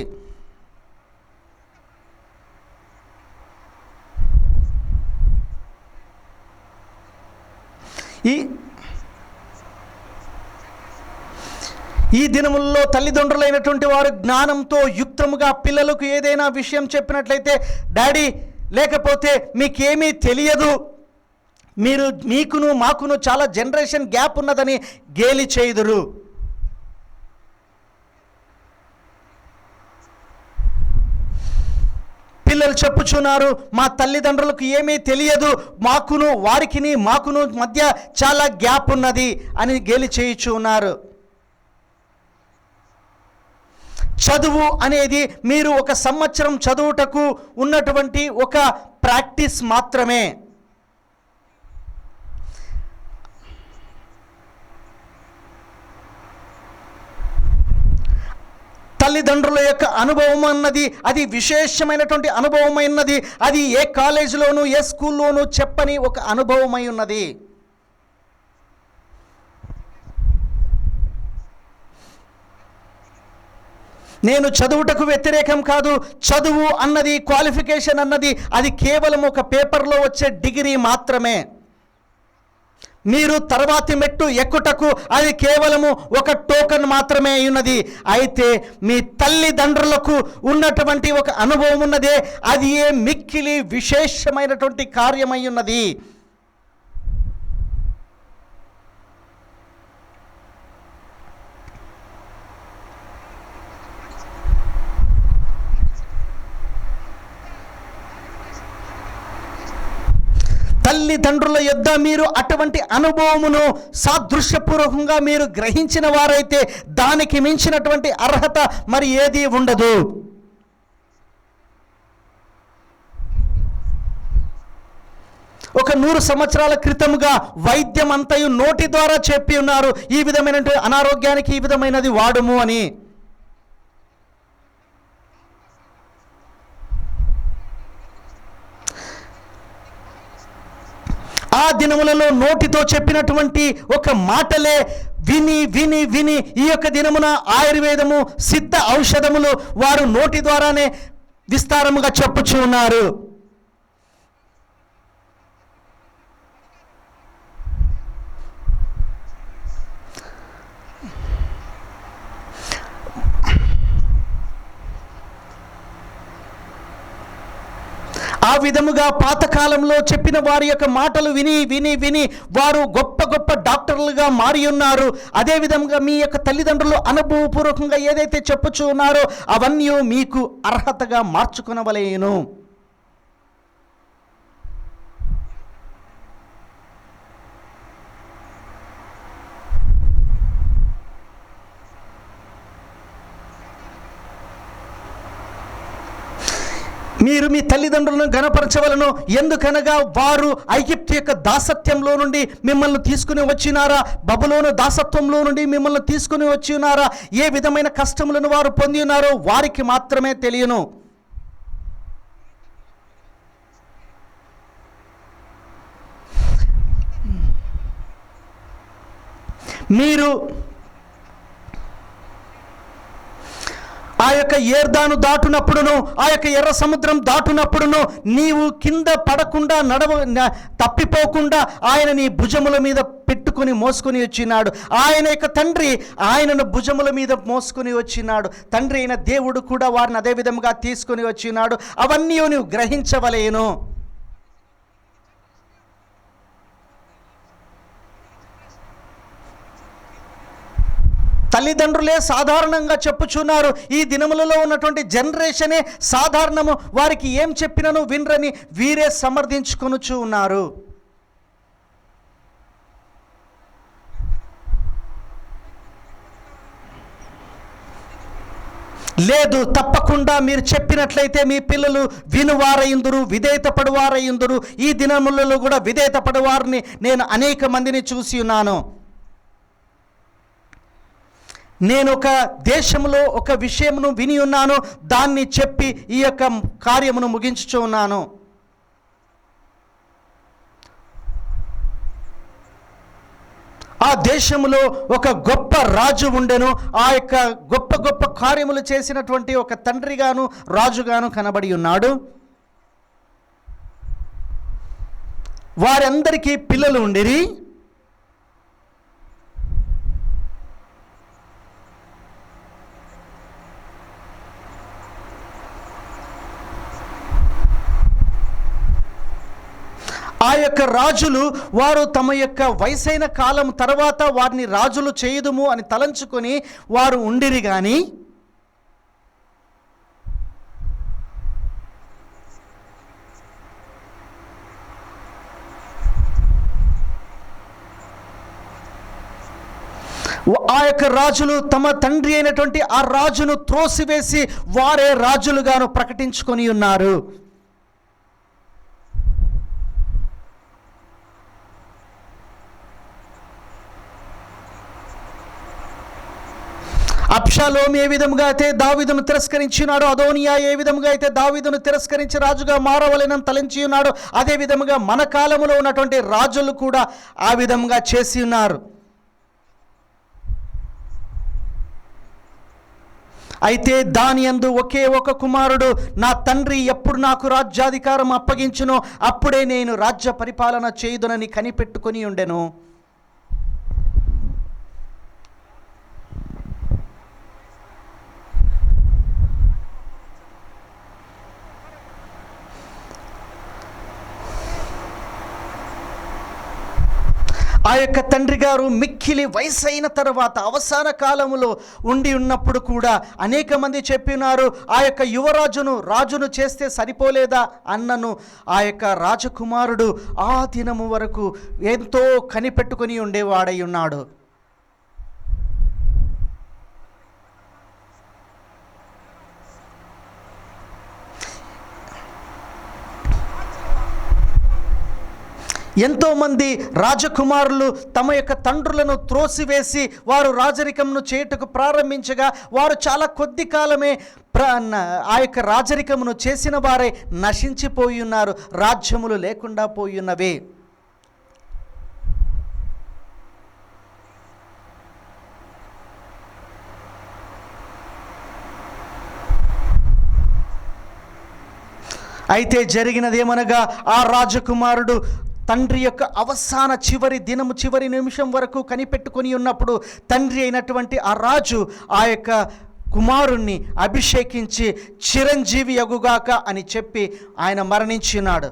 ఈ దినముల్లో తల్లిదండ్రులైనటువంటి వారు జ్ఞానంతో యుక్తముగా పిల్లలకు ఏదైనా విషయం చెప్పినట్లయితే, డాడీ లేకపోతే మీకేమీ తెలియదు, మీకును మాకును చాలా జనరేషన్ గ్యాప్ ఉన్నదని గేలి చేయుదురు. పిల్లలు చెప్పుచున్నారు, మా తల్లిదండ్రులకు ఏమీ తెలియదు, మాకును మధ్య చాలా గ్యాప్ ఉన్నది అని గేలి చేయుచు ఉన్నారు. చదువు అనేది మీరు 1 సంవత్సరం చదువుటకు ఉన్నటువంటి ఒక ప్రాక్టీస్ మాత్రమే. తల్లిదండ్రుల యొక్క అనుభవం అన్నది అది విశేషమైనటువంటి అనుభవమైనది. అది ఏ కాలేజీలోనూ ఏ స్కూల్లోనూ చెప్పని ఒక అనుభవమై ఉన్నది. నేను చదువుటకు వ్యతిరేకం కాదు. చదువు అన్నది, క్వాలిఫికేషన్ అన్నది అది కేవలం ఒక పేపర్లో వచ్చే డిగ్రీ మాత్రమే. మీరు తర్వాతి మెట్టు ఎక్కుటకు అది కేవలము ఒక టోకన్ మాత్రమే ఉన్నది. అయితే మీ తల్లిదండ్రులకు ఉన్నటువంటి ఒక అనుభవం ఉన్నదే, అది ఏ మిక్కిలి విశేషమైనటువంటి కార్యమై ఉన్నది. తల్లిదండ్రుల యొద్ద మీరు అటువంటి అనుభవమును సాదృశ్యపూర్వకంగా మీరు గ్రహించిన వారైతే దానికి మించినటువంటి అర్హత మరి ఏది ఉండదు. ఒక 100 సంవత్సరాల క్రితముగా వైద్యం అంతయు నోటి ద్వారా చెప్పి ఉన్నారు, ఈ విధమైన అనారోగ్యానికి ఈ విధమైనది వాడుము అని. ఆ దినములలో నోటితో చెప్పినటువంటి ఒక మాటలే విని విని విని ఈ యొక్క దినమున ఆయుర్వేదము, సిద్ధ ఔషధములు వారు నోటి ద్వారానే విస్తారముగా చెప్పుచూ ఉన్నారు. ఆ విధముగా పాతకాలంలో చెప్పిన వారి యొక్క మాటలు విని విని విని వారు గొప్ప గొప్ప డాక్టర్లుగా మారి ఉన్నారు. అదే విధంగా మీ యొక్క తల్లిదండ్రులు అనుభవపూర్వకంగా ఏదైతే చెప్పుచూ ఉన్నారో అవన్నీ మీకు అర్హతగా మార్చుకొనవలెను. మీరు మీ తల్లిదండ్రులను గణపరచవలను, ఎందుకనగా వారు ఐగుప్తు యొక్క దాసత్వంలో నుండి మిమ్మల్ని తీసుకుని వచ్చినారా, బబులోను దాసత్వంలో నుండి మిమ్మల్ని తీసుకుని వచ్చినారా, ఏ విధమైన కష్టములను వారు పొంది ఉన్నారో వారికి మాత్రమే తెలియను. మీరు ఆ యొక్క యోర్దాను దాటునప్పుడును, ఆ యొక్క ఎర్ర సముద్రం దాటునప్పుడును నీవు కింద పడకుండా తప్పిపోకుండా ఆయన నీ భుజముల మీద పెట్టుకుని మోసుకొని వచ్చినాడు. ఆయన యొక్క తండ్రి ఆయనను భుజముల మీద మోసుకొని వచ్చినాడు. తండ్రి అయిన దేవుడు కూడా వారిని అదే విధంగా తీసుకొని వచ్చినాడు. అవన్నీ నువ్వు గ్రహించవలేను. తల్లిదండ్రులే సాధారణంగా చెప్పుచున్నారు. ఈ దినములలో ఉన్నటువంటి జనరేషనే సాధారణము, వారికి ఏం చెప్పినను వినరని వీరే సమర్థించుకొనుచు ఉన్నారు. లేదు, తప్పకుండా మీరు చెప్పినట్లయితే మీ పిల్లలు వినువారయుందురు, విధేయత పడువారయుందురు. ఈ దినములలో కూడా విధేయత పడువారిని నేను అనేక మందిని చూసి ఉన్నాను. నేను ఒక దేశంలో ఒక విషయమును విని ఉన్నాను, దాన్ని చెప్పి ఈ యొక్క కార్యమును ముగించుచూ ఉన్నాను. ఆ దేశంలో ఒక గొప్ప రాజు ఉండెను. ఆ యొక్క గొప్ప గొప్ప కార్యములు చేసినటువంటి ఒక తండ్రిగాను రాజుగాను కనబడి ఉన్నాడు. వారందరికీ పిల్లలు ఉండిరి. ఆ యొక్క రాజులు వారు తమ యొక్క వయసైన కాలం తర్వాత వారిని రాజులు చేయుదుము అని తలంచుకొని వారు ఉండిరి. కానీ ఆ యొక్క రాజులు తమ తండ్రి అయినటువంటి ఆ రాజును త్రోసివేసి వారే రాజులుగాను ప్రకటించుకొని ఉన్నారు. అబ్షాలోము ఏ విధముగా అయితే దావీదును తిరస్కరించినాడు, అదోనియా ఏ విధముగా అయితే దావీదును తిరస్కరించి రాజుగా మారవలెనని తలంచి ఉన్నాడు, అదే విధముగా మన కాలములో ఉన్నటువంటి రాజులు కూడా ఆ విధముగా చేసి ఉన్నారు. అయితే దాని యందు ఒకే ఒక కుమారుడు, నా తండ్రి ఎప్పుడు నాకు రాజ్యాధికారం అప్పగించునో అప్పుడే నేను రాజ్య పరిపాలన చేయుదునని కనిపెట్టుకొని ఉండెను. ఆ యొక్క తండ్రి గారు మిక్కిలి వయసు అయిన తర్వాత అవసాన కాలంలో ఉండి ఉన్నప్పుడు కూడా అనేక మంది చెప్పినారు, ఆ యొక్క యువరాజును రాజును చేస్తే సరిపోలేదా అన్నను ఆ యొక్క రాజకుమారుడు ఆ దినము వరకు ఎంతో కనిపెట్టుకొని ఉండేవాడై ఉన్నాడు. ఎంతోమంది రాజకుమారులు తమ యొక్క తండ్రులను త్రోసివేసి వారు రాజరికమును చేయుటకు ప్రారంభించగా వారు చాలా కొద్ది కాలమే ఆ యొక్క రాజరికమును చేసిన వారే నశించిపోయి ఉన్నారు, రాజ్యములు లేకుండా పోయి ఉన్నవి. అయితే జరిగినదేమనగా ఆ రాజకుమారుడు తండ్రి యొక్క అవసాన చివరి దినము చివరి నిమిషం వరకు కనిపెట్టుకొని ఉన్నప్పుడు తండ్రి అయినటువంటి ఆ రాజు ఆ యొక్క కుమారుణ్ణి అభిషేకించి చిరంజీవి యగుగాక అని చెప్పి ఆయన మరణించినాడు.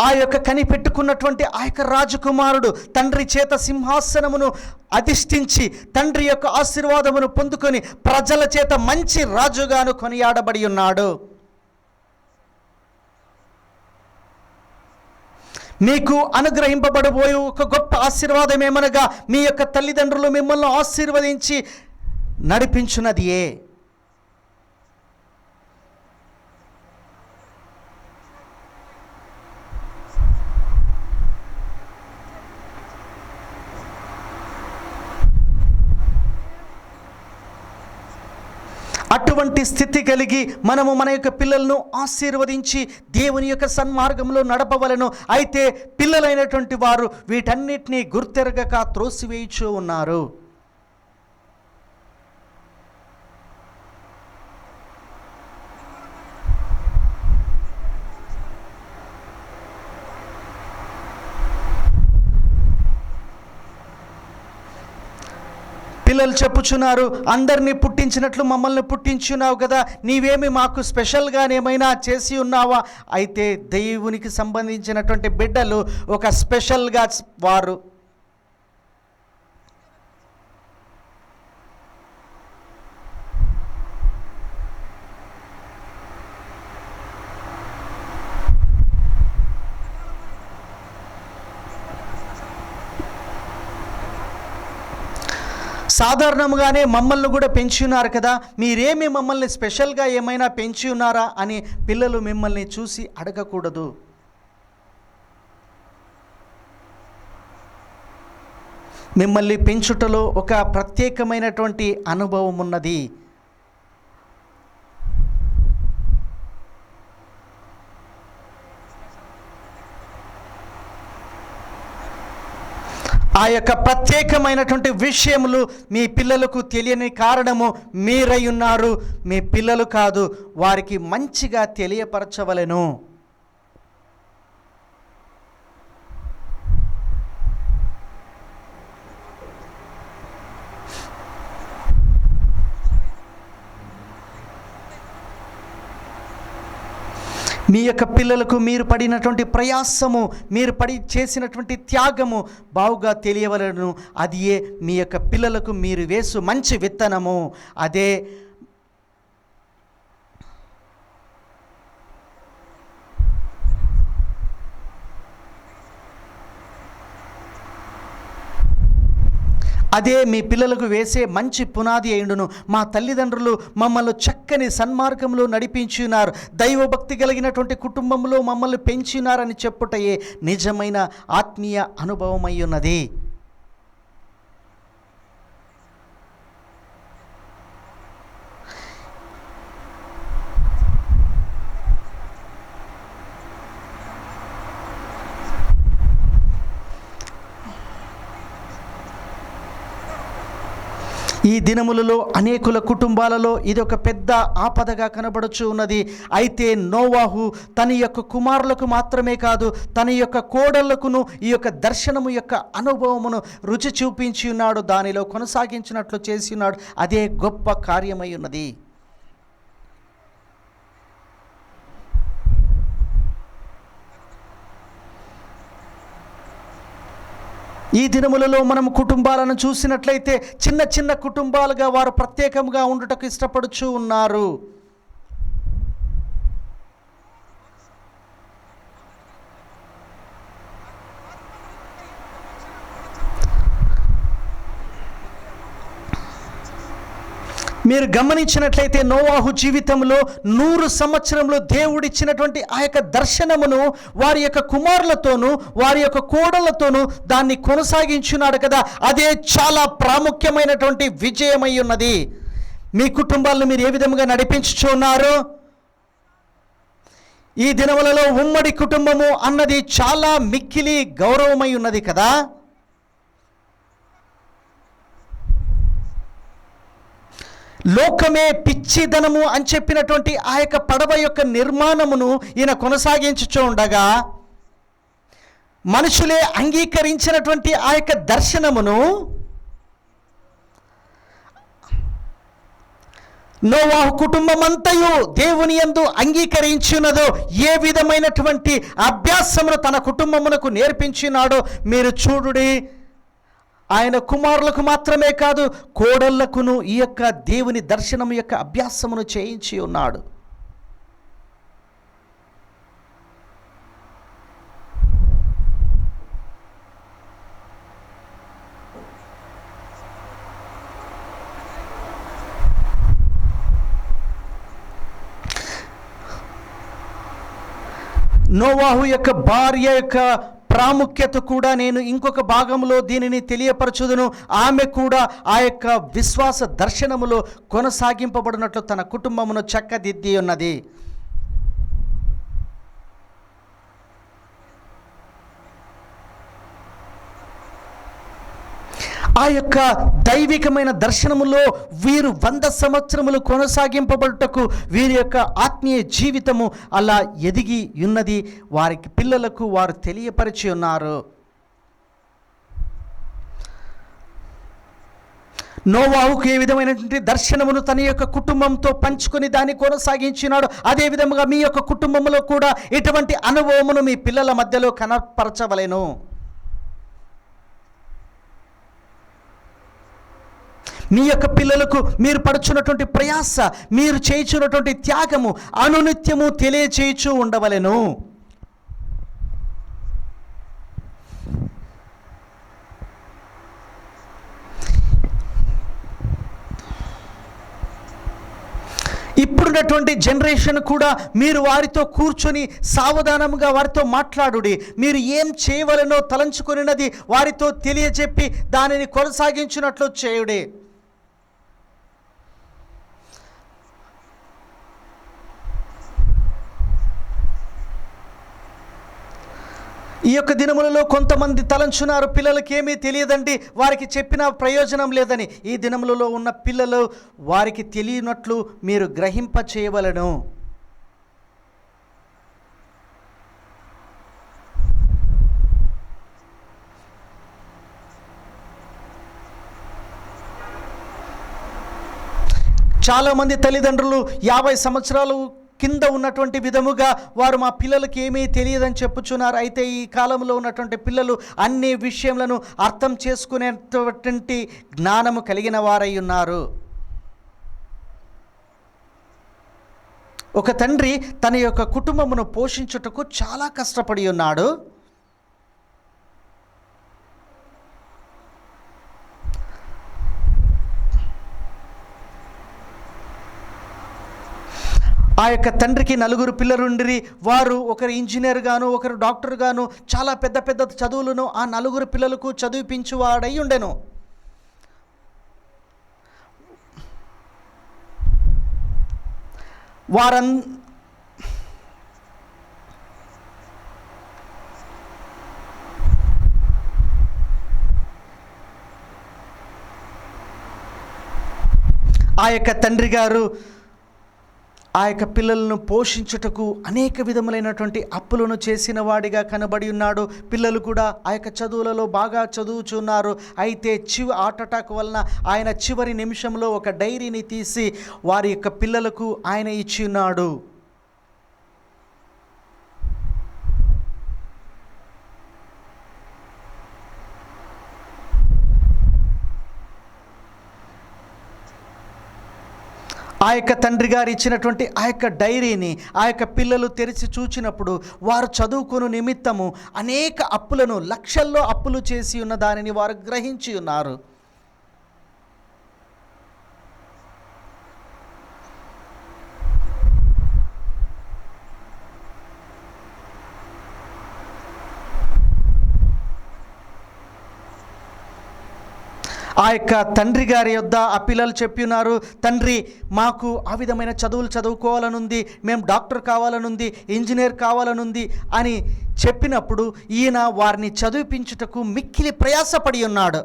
ఆ యొక్క కనిపెట్టుకున్నటువంటి ఆ యొక్క రాజకుమారుడు తండ్రి చేత సింహాసనమును అధిష్ఠించి తండ్రి యొక్క ఆశీర్వాదమును పొందుకొని ప్రజల చేత మంచి రాజుగాను కొనియాడబడి ఉన్నాడు. మీకు అనుగ్రహింపబడబోయే ఒక గొప్ప ఆశీర్వాదం ఏమనగా మీ యొక్క తల్లిదండ్రులు మిమ్మల్ని ఆశీర్వదించి నడిపించున్నదియే. అటువంటి స్థితి కలిగి మనము మన యొక్క పిల్లలను ఆశీర్వదించి దేవుని యొక్క సన్మార్గంలో నడపవలను. అయితే పిల్లలైనటువంటి వారు వీటన్నిటినీ గుర్తెరగక త్రోసివేయుచూ ఉన్నారు. పిల్లలు చెప్పుచున్నారు, అందరినీ పుట్టించినట్లు మమ్మల్ని పుట్టించున్నావు కదా, నీవేమి మాకు స్పెషల్గానేమైనా చేసి ఉన్నావా? అయితే దేవునికి సంబంధించినటువంటి బిడ్డలు ఒక స్పెషల్గా వారు సాధారణంగానే మమ్మల్ని కూడా పెంచి ఉన్నారు కదా, మీరేమి మమ్మల్ని స్పెషల్గా ఏమైనా పెంచి ఉన్నారా అని పిల్లలు మిమ్మల్ని చూసి అడగకూడదు. మిమ్మల్ని పెంచుటలో ఒక ప్రత్యేకమైనటువంటి అనుభవం ఉన్నది. ఆ యొక్క ప్రత్యేకమైనటువంటి విషయములు మీ పిల్లలకు తెలియని కారణము మీరై ఉన్నారు, మీ పిల్లలు కాదు. వారికి మంచిగా తెలియపరచవలెను. మీ యొక్క పిల్లలకు మీరు పడినటువంటి ప్రయాసము, మీరు చేసినటువంటి త్యాగము బావుగా తెలియవలను. అదియే మీ యొక్క పిల్లలకు మీరు వేసు మంచి విత్తనము. అదే మీ పిల్లలకు వేసే మంచి పునాది అయిండును. మా తల్లిదండ్రులు మమ్మల్ని చక్కని సన్మార్గంలో నడిపించున్నారు, దైవభక్తి కలిగినటువంటి కుటుంబంలో మమ్మల్ని పెంచినారని చెప్పుటయే నిజమైన ఆత్మీయ అనుభవం అయి ఉన్నది. ఈ దినములలో అనేకుల కుటుంబాలలో ఇది ఒక పెద్ద ఆపదగా కనబడుచు ఉన్నది. అయితే నోవాహు తన యొక్క కుమారులకు మాత్రమే కాదు, తన యొక్క కోడళ్లకును ఈ యొక్క దర్శనము యొక్క అనుభవమును రుచి చూపించి ఉన్నాడు, దానిలో కొనసాగించినట్లు చేసి ఉన్నాడు. అదే గొప్ప కార్యమై ఉన్నది. ఈ దినములలో మనం కుటుంబాలను చూసినట్లయితే చిన్న చిన్న కుటుంబాలుగా వారు ప్రత్యేకంగా ఉండుటకు ఇష్టపడుచూ ఉన్నారు. మీరు గమనించినట్లయితే నోవాహు జీవితంలో 100 సంవత్సరంలో దేవుడిచ్చినటువంటి ఆ యొక్క దర్శనమును వారి యొక్క కుమారులతోనూ వారి యొక్క కోడళ్లతోనూ దాన్ని కొనసాగించున్నాడు కదా. అదే చాలా ప్రాముఖ్యమైనటువంటి విజయమై ఉన్నది. మీ కుటుంబాలను మీరు ఏ విధంగా నడిపించుచున్నారు? ఈ దినములలో ఉమ్మడి కుటుంబము అన్నది చాలా మిక్కిలి గౌరవమై ఉన్నది కదా. లోకమే పిచ్చిదనము అని చెప్పినటువంటి ఆ యొక్క పడవ యొక్క నిర్మాణమును ఈయన కొనసాగించుచూ ఉండగా, మనుషులే అంగీకరించినటువంటి ఆ యొక్క దర్శనమును నోవాహు కుటుంబమంతయు దేవుని యందు అంగీకరించినదో, ఏ విధమైనటువంటి అభ్యాసమును తన కుటుంబమునకు నేర్పించినాడో మీరు చూడుడి. ఆయన కుమారులకు మాత్రమే కాదు, కోడళ్లకును ఈ యొక్క దేవుని దర్శనం యొక్క అభ్యాసమును చేయించి ఉన్నాడు. నోవాహు యొక్క భార్య యొక్క ప్రాముఖ్యత కూడా నేను ఇంకొక భాగంలో దీనిని తెలియపరచుదును. ఆమె కూడా ఆ యొక్క విశ్వాస దర్శనములో కొనసాగింపబడినట్లు తన కుటుంబమును చక్కదిద్ది ఉన్నది. ఆ యొక్క దైవికమైన దర్శనములో వీరు 100 సంవత్సరములు కొనసాగింపబడుటకు వీరి యొక్క ఆత్మీయ జీవితము అలా ఎదిగి ఉన్నది. వారికి పిల్లలకు వారు తెలియపరిచి ఉన్నారు. నోవాహుకు ఏ విధమైనటువంటి దర్శనమును తన యొక్క కుటుంబంతో పంచుకొని దాన్ని కొనసాగించినాడు, అదే విధముగా మీ యొక్క కుటుంబంలో కూడా ఇటువంటి అనుభవమును మీ పిల్లల మధ్యలో కనపరచవలెను. మీ యొక్క పిల్లలకు మీరు పడుచున్నటువంటి ప్రయాస, మీరు చేయుచున్నటువంటి త్యాగము అనునిత్యము తెలియచేయచూ ఉండవలెను. ఇప్పుడున్నటువంటి జనరేషన్ కూడా మీరు వారితో కూర్చొని సావధానంగా వారితో మాట్లాడుడి. మీరు ఏం చేయవలనో తలంచుకొనినది వారితో తెలియజెప్పి దానిని కొనసాగించినట్లు చేయుడి. ఈ యొక్క దినములలో కొంతమంది తలంచున్నారు, పిల్లలకి ఏమీ తెలియదండి, వారికి చెప్పిన ప్రయోజనం లేదని. ఈ దినములలో ఉన్న పిల్లలు వారికి తెలియనట్లు మీరు గ్రహింప చేయవలెను. చాలామంది తల్లిదండ్రులు 50 సంవత్సరాలు కింద ఉన్నటువంటి విధముగా వారు మా పిల్లలకి ఏమీ తెలియదని చెప్పుచున్నారు. అయితే ఈ కాలంలో ఉన్నటువంటి పిల్లలు అన్ని విషయములను అర్థం చేసుకునేటువంటి జ్ఞానము కలిగిన వారై ఉన్నారు. ఒక తండ్రి తన యొక్క కుటుంబమును పోషించుటకు చాలా కష్టపడి ఉన్నాడు. ఆ యొక్క తండ్రికి 4 పిల్లలుండిరి. వారు ఒకరు ఇంజనీర్ గాను, ఒకరు డాక్టర్ గాను, చాలా పెద్ద పెద్ద చదువులను ఆ 4 పిల్లలకు చదివిపించువాడై ఉండెను. ఆ యొక్క తండ్రి గారు ఆ యొక్క పిల్లలను పోషించుటకు అనేక విధములైనటువంటి అప్పులను చేసిన వాడిగా కనబడి ఉన్నాడు. పిల్లలు కూడా ఆ యొక్క చదువులలో బాగా చదువుచున్నారు. అయితే హార్ట్ అటాక్ వలన ఆయన చివరి నిమిషంలో ఒక డైరీని తీసి వారి యొక్క పిల్లలకు ఆయన ఇచ్చి ఉన్నాడు. ఆ యొక్క తండ్రి గారు ఇచ్చినటువంటి ఆ యొక్క డైరీని ఆ యొక్క పిల్లలు తెరిచి చూచినప్పుడు వారు చదువుకుని నిమిత్తము అనేక అప్పులను, లక్షల్లో అప్పులు చేసి ఉన్న దానిని వారు గ్రహించి ఉన్నారు. ఆ యొక్క తండ్రి గారి యొద్ద ఆ పిల్లలు చెప్పి ఉన్నారు, తండ్రి మాకు ఆ విధమైన చదువులు చదువుకోవాలనుంది, మేము డాక్టర్ కావాలనుంది, ఇంజనీర్ కావాలనుంది అని చెప్పినప్పుడు ఈయన వారిని చదివించుటకు మిక్కిలి ప్రయాసపడి ఉన్నాడు.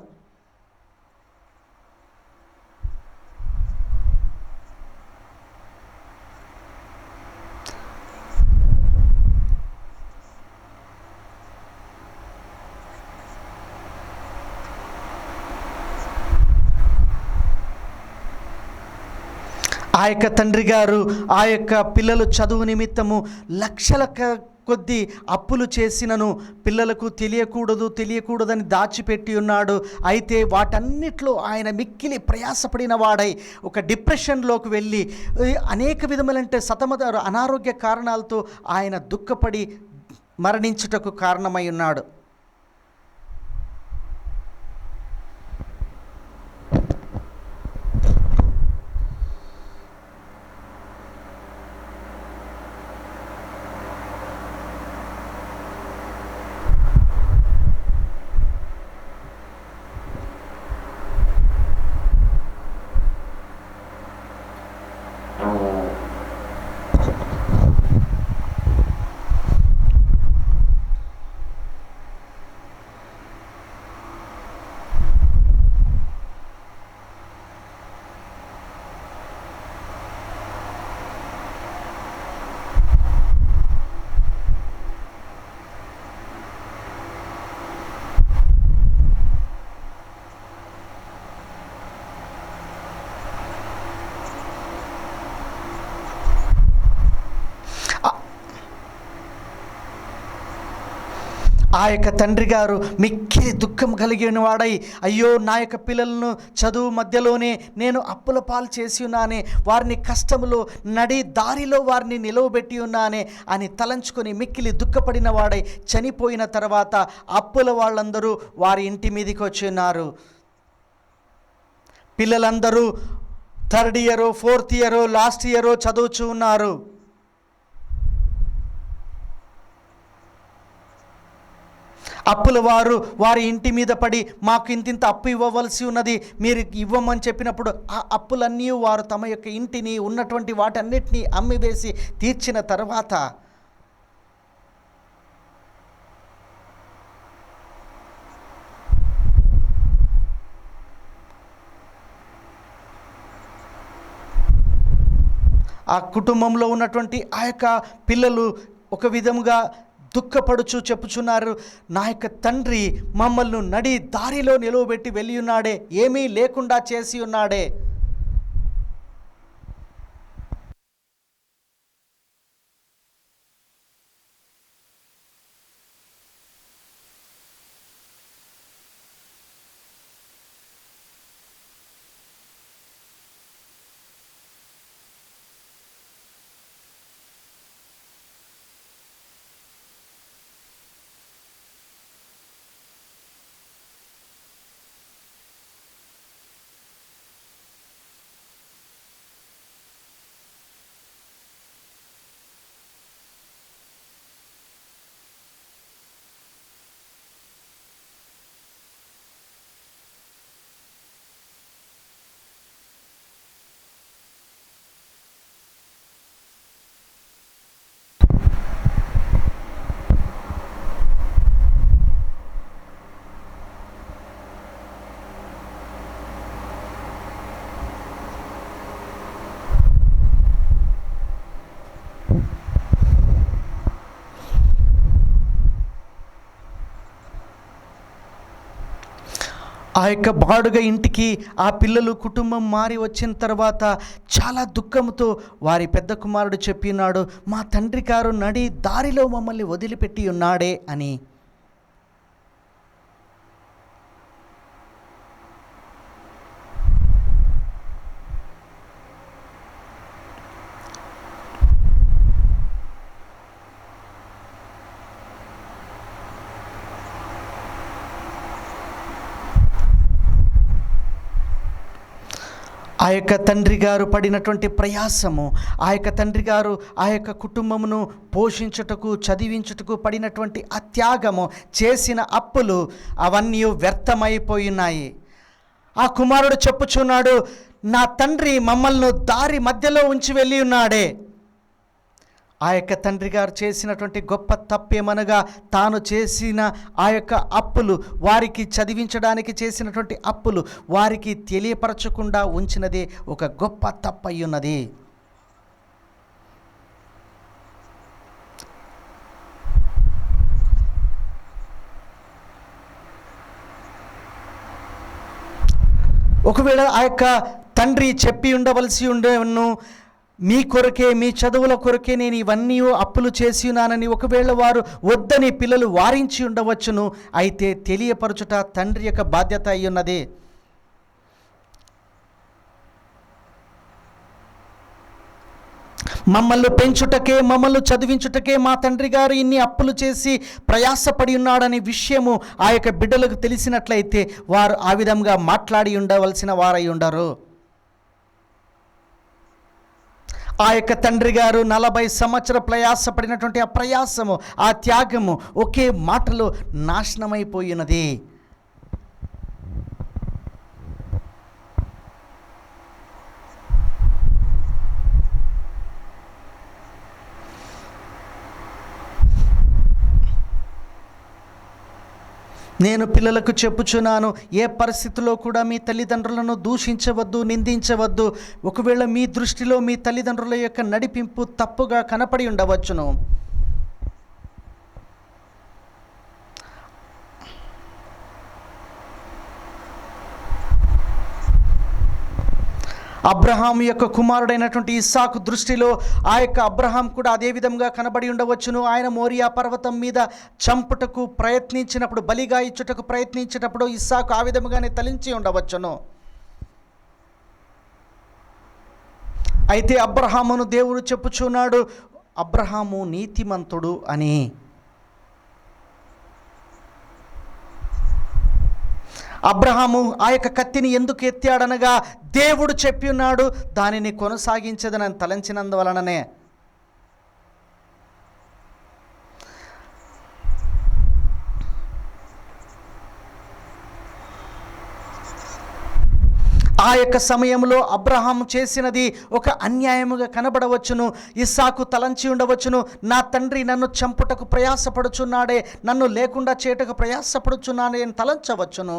ఆ యొక్క తండ్రి గారు ఆ యొక్క పిల్లలు చదువు నిమిత్తము లక్షల కొద్ది అప్పులు చేసినను పిల్లలకు తెలియకూడదని దాచిపెట్టి ఉన్నాడు. అయితే వాటన్నిటిలో ఆయన మిక్కిలి ప్రయాసపడిన వాడై ఒక డిప్రెషన్లోకి వెళ్ళి అనేక విధములంటే అనారోగ్య కారణాలతో ఆయన దుఃఖపడి మరణించుటకు కారణమై ఉన్నాడు. ఆ యొక్క తండ్రి గారు మిక్కిలి దుఃఖం కలిగిన వాడై, అయ్యో నా యొక్క పిల్లలను చదువు మధ్యలోనే నేను అప్పుల పాలు చేసి ఉన్నానే, వారిని కష్టములో నడి దారిలో వారిని నిలవబెట్టి ఉన్నానే అని తలంచుకొని మిక్కిలి దుఃఖపడిన వాడై చనిపోయిన తర్వాత అప్పుల వాళ్ళందరూ వారి ఇంటి మీదకి వచ్చి ఉన్నారు. పిల్లలందరూ 3rd year 4th year last year చదువుచూ ఉన్నారు. అప్పుల వారి ఇంటి మీద పడి మాకు ఇంతింత అప్పు ఇవ్వవలసి ఉన్నది, మీరు ఇవ్వమని చెప్పినప్పుడు ఆ అప్పులన్నీ వారు తమ యొక్క ఇంటిని ఉన్నటువంటి వాటన్నిటినీ అమ్మివేసి తీర్చిన తర్వాత ఆ కుటుంబంలో ఉన్నటువంటి ఆ యొక్క పిల్లలు ఒక విధముగా దుఃఖపడుచు చెప్పుచున్నారు, నా యొక్క తండ్రి మమ్మల్ని నడి దారిలో నిలువబెట్టి వెళ్ళి ఉన్నాడే, ఏమీ లేకుండా చేసి ఉన్నాడే. ఆ యొక్క బాడుగ ఇంటికి ఆ పిల్లలు కుటుంబం మారి వచ్చిన తర్వాత చాలా దుఃఖంతో వారి పెద్ద కుమారుడు చెప్పినాడు, మా తండ్రి గారు నడి దారిలో మమ్మల్ని వదిలిపెట్టి ఉన్నాడే అని. ఆ యొక్క తండ్రి గారు పడినటువంటి ప్రయాసము, ఆ యొక్క తండ్రి గారు ఆ యొక్క కుటుంబమును పోషించుటకు, చదివించుటకు పడినటువంటి అత్యాగము, చేసిన అప్పులు అవన్నీ వ్యర్థమైపోయినాయి. ఆ కుమారుడు చెప్పుచున్నాడు, నా తండ్రి మమ్మల్ని దారి మధ్యలో ఉంచి వెళ్ళి ఉన్నాడే. ఆ యొక్క తండ్రి గారు చేసినటువంటి గొప్ప తప్పేమనగా, తాను చేసిన ఆ యొక్క అప్పులు, వారికి చదివించడానికి చేసినటువంటి అప్పులు వారికి తెలియపరచకుండా ఉంచినది ఒక గొప్ప తప్పు అయి ఉన్నది. ఒకవేళ ఆ యొక్క తండ్రి చెప్పి ఉండవలసి ఉండేను, మీ కొరకే, మీ చదువుల కొరకే నేను ఇవన్నీ అప్పులు చేసి ఉన్నానని ఒకవేళ వారు వద్దని పిల్లలు వారించి ఉండవచ్చును. అయితే తెలియపరచుట తండ్రి యొక్క బాధ్యత అయి ఉన్నది. మమ్మల్ని పెంచుటకే, మమ్మల్ని చదివించుటకే మా తండ్రి గారు ఇన్ని అప్పులు చేసి ప్రయాసపడి ఉన్నాడనే విషయము ఆ యొక్క బిడ్డలకు తెలిసినట్లయితే వారు ఆ విధంగా మాట్లాడి ఉండవలసిన వారై ఉండరు. ఆ యొక్క తండ్రి గారు 40 సంవత్సరాల ప్రయాసపడినటువంటి ఆ ప్రయాసము, ఆ త్యాగము ఒకే మాటలో నాశనమైపోయినది. నేను పిల్లలకు చెప్పుచున్నాను, ఏ పరిస్థితిలో కూడా మీ తల్లిదండ్రులను దూషించవద్దు, నిందించవద్దు. ఒకవేళ మీ దృష్టిలో మీ తల్లిదండ్రుల యొక్క నడిపింపు తప్పుగా కనపడి ఉండవచ్చును. అబ్రహాం యొక్క కుమారుడైనటువంటి ఇస్సాకు దృష్టిలో ఆ యొక్క అబ్రహాం కూడా అదే విధంగా కనబడి ఉండవచ్చును. ఆయన మోరియా పర్వతం మీద చంపుటకు ప్రయత్నించినప్పుడు, బలిగా ఇచ్చుటకు ప్రయత్నించేటప్పుడు ఇస్సాకు ఆ విధముగానే తలించి ఉండవచ్చును. అయితే అబ్రహామును దేవుడు చెప్పుచున్నాడు, అబ్రహాము నీతిమంతుడు అని. అబ్రహాము ఆ యొక్క కత్తిని ఎందుకు ఎత్తాడనగా, దేవుడు చెప్పి ఉన్నాడు దానిని కొనసాగించదని తలంచినందువలననే. ఆ యొక్క సమయంలో అబ్రహాం చేసినది ఒక అన్యాయముగా కనబడవచ్చును. ఇస్సాకు తలంచి ఉండవచ్చును, నా తండ్రి నన్ను చంపుటకు ప్రయాసపడుచున్నాడే, నన్ను లేకుండా చేయటకు ప్రయాసపడుచున్నాడే అని తలంచవచ్చును.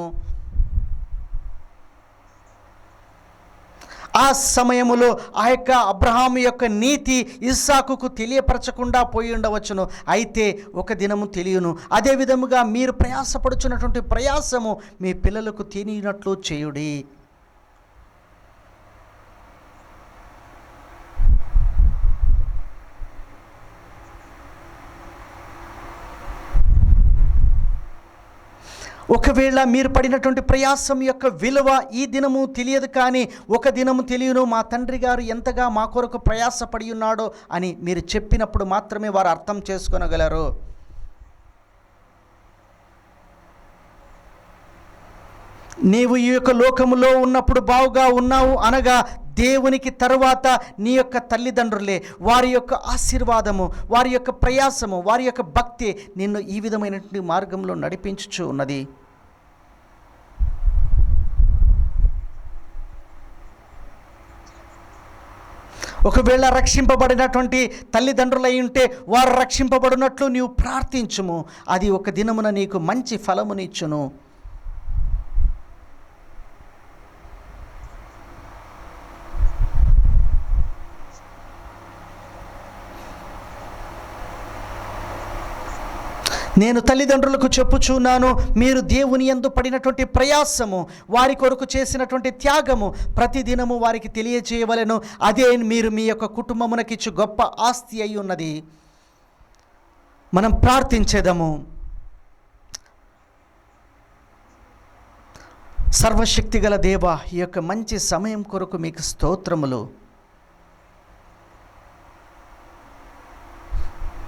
ఆ సమయములో ఆ యొక్క అబ్రహాం యొక్క నీతి ఇస్సాకుకు తెలియపరచకుండా పోయి ఉండవచ్చును. అయితే ఒక దినము తెలియను. అదే విధముగా మీరు ప్రయాసపడుచున్నటువంటి ప్రయాసము మీ పిల్లలకు తెలియనట్లు చేయుడి. ఒకవేళ మీరు పడినటువంటి ప్రయాసం యొక్క విలువ ఈ దినము తెలియదు, కానీ ఒక దినము తెలియను, మా తండ్రి గారు ఎంతగా మా కొరకు ప్రయాసపడి ఉన్నాడో అని మీరు చెప్పినప్పుడు మాత్రమే వారు అర్థం చేసుకోగలరు. నీవు ఈ యొక్క లోకములో ఉన్నప్పుడు బావుగా ఉన్నావు అనగా, దేవునికి తరువాత నీ యొక్క తల్లిదండ్రులే, వారి యొక్క ఆశీర్వాదము, వారి యొక్క ప్రయాసము, వారి యొక్క భక్తి నిన్ను ఈ విధమైనటువంటి మార్గంలో నడిపించుచు ఉన్నది. ఒకవేళ రక్షింపబడినటువంటి తల్లిదండ్రులై ఉంటే వారు రక్షింపబడినట్లు నీవు ప్రార్థించుము, అది ఒక దినమున నీకు మంచి ఫలమునిచ్చును. నేను తల్లిదండ్రులకు చెప్పుచున్నాను, మీరు దేవుని యందు పడినటువంటి ప్రయాసము, వారి కొరకు చేసినటువంటి త్యాగము ప్రతిదినము వారికి తెలియజేయవలెను. అదే మీరు మీ యొక్క కుటుంబమునకిచ్చు గొప్ప ఆస్తి అయి ఉన్నది. మనం ప్రార్థించేదము. సర్వశక్తిగల దేవా, ఈ యొక్క మంచి సమయం కొరకు మీకు స్తోత్రములు.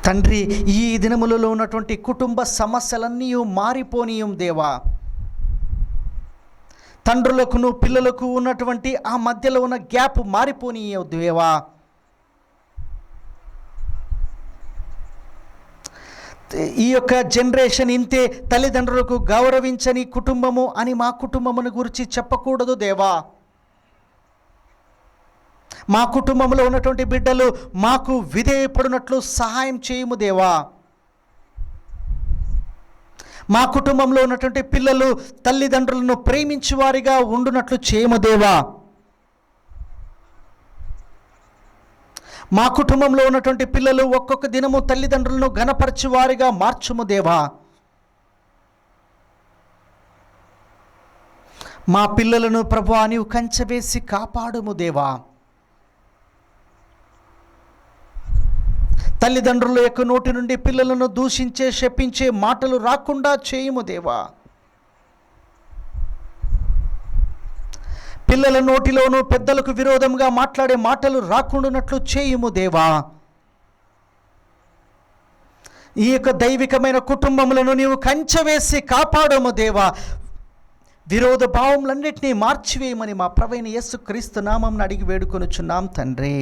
తండ్రి, ఈ దినములలో ఉన్నటువంటి కుటుంబ సమస్యలన్నీ మారిపోనీయం దేవా. తండ్రులకును పిల్లలకు ఉన్నటువంటి ఆ మధ్యలో ఉన్న గ్యాప్ మారిపోనీయవు దేవా. ఈ యొక్క జనరేషన్ ఇంతే, తల్లిదండ్రులకు గౌరవించని కుటుంబము అని మా కుటుంబమును గురించి చెప్పకూడదు దేవా. మా కుటుంబంలో ఉన్నటువంటి బిడ్డలు మాకు విధేయపడినట్లు సహాయం చేయము దేవా. మా కుటుంబంలో ఉన్నటువంటి పిల్లలు తల్లిదండ్రులను ప్రేమించువారిగా ఉండునట్లు చేయము దేవా. మా కుటుంబంలో ఉన్నటువంటి పిల్లలు ఒక్కొక్క దినము తల్లిదండ్రులను ఘనపరచువారిగా మార్చుము దేవా. మా పిల్లలను ప్రభువా నీవు కంచెవేసి కాపాడుము దేవా. తల్లిదండ్రుల యొక్క నోటి నుండి పిల్లలను దూషించే శపించే మాటలు రాకుండా చేయుము దేవా. పిల్లల నోటిలోనూ పెద్దలకు విరోధంగా మాట్లాడే మాటలు రాకుండానట్లు చేయుము దేవా. ఈ యొక్క దైవికమైన కుటుంబములను నీవు కంచెవేసి కాపాడము దేవా. విరోధ భావములన్నిటినీ మార్చివేయమని మా ప్రభువైన యేసుక్రీస్తు నామమున అడిగి వేడుకొనుచున్నాం తండ్రి.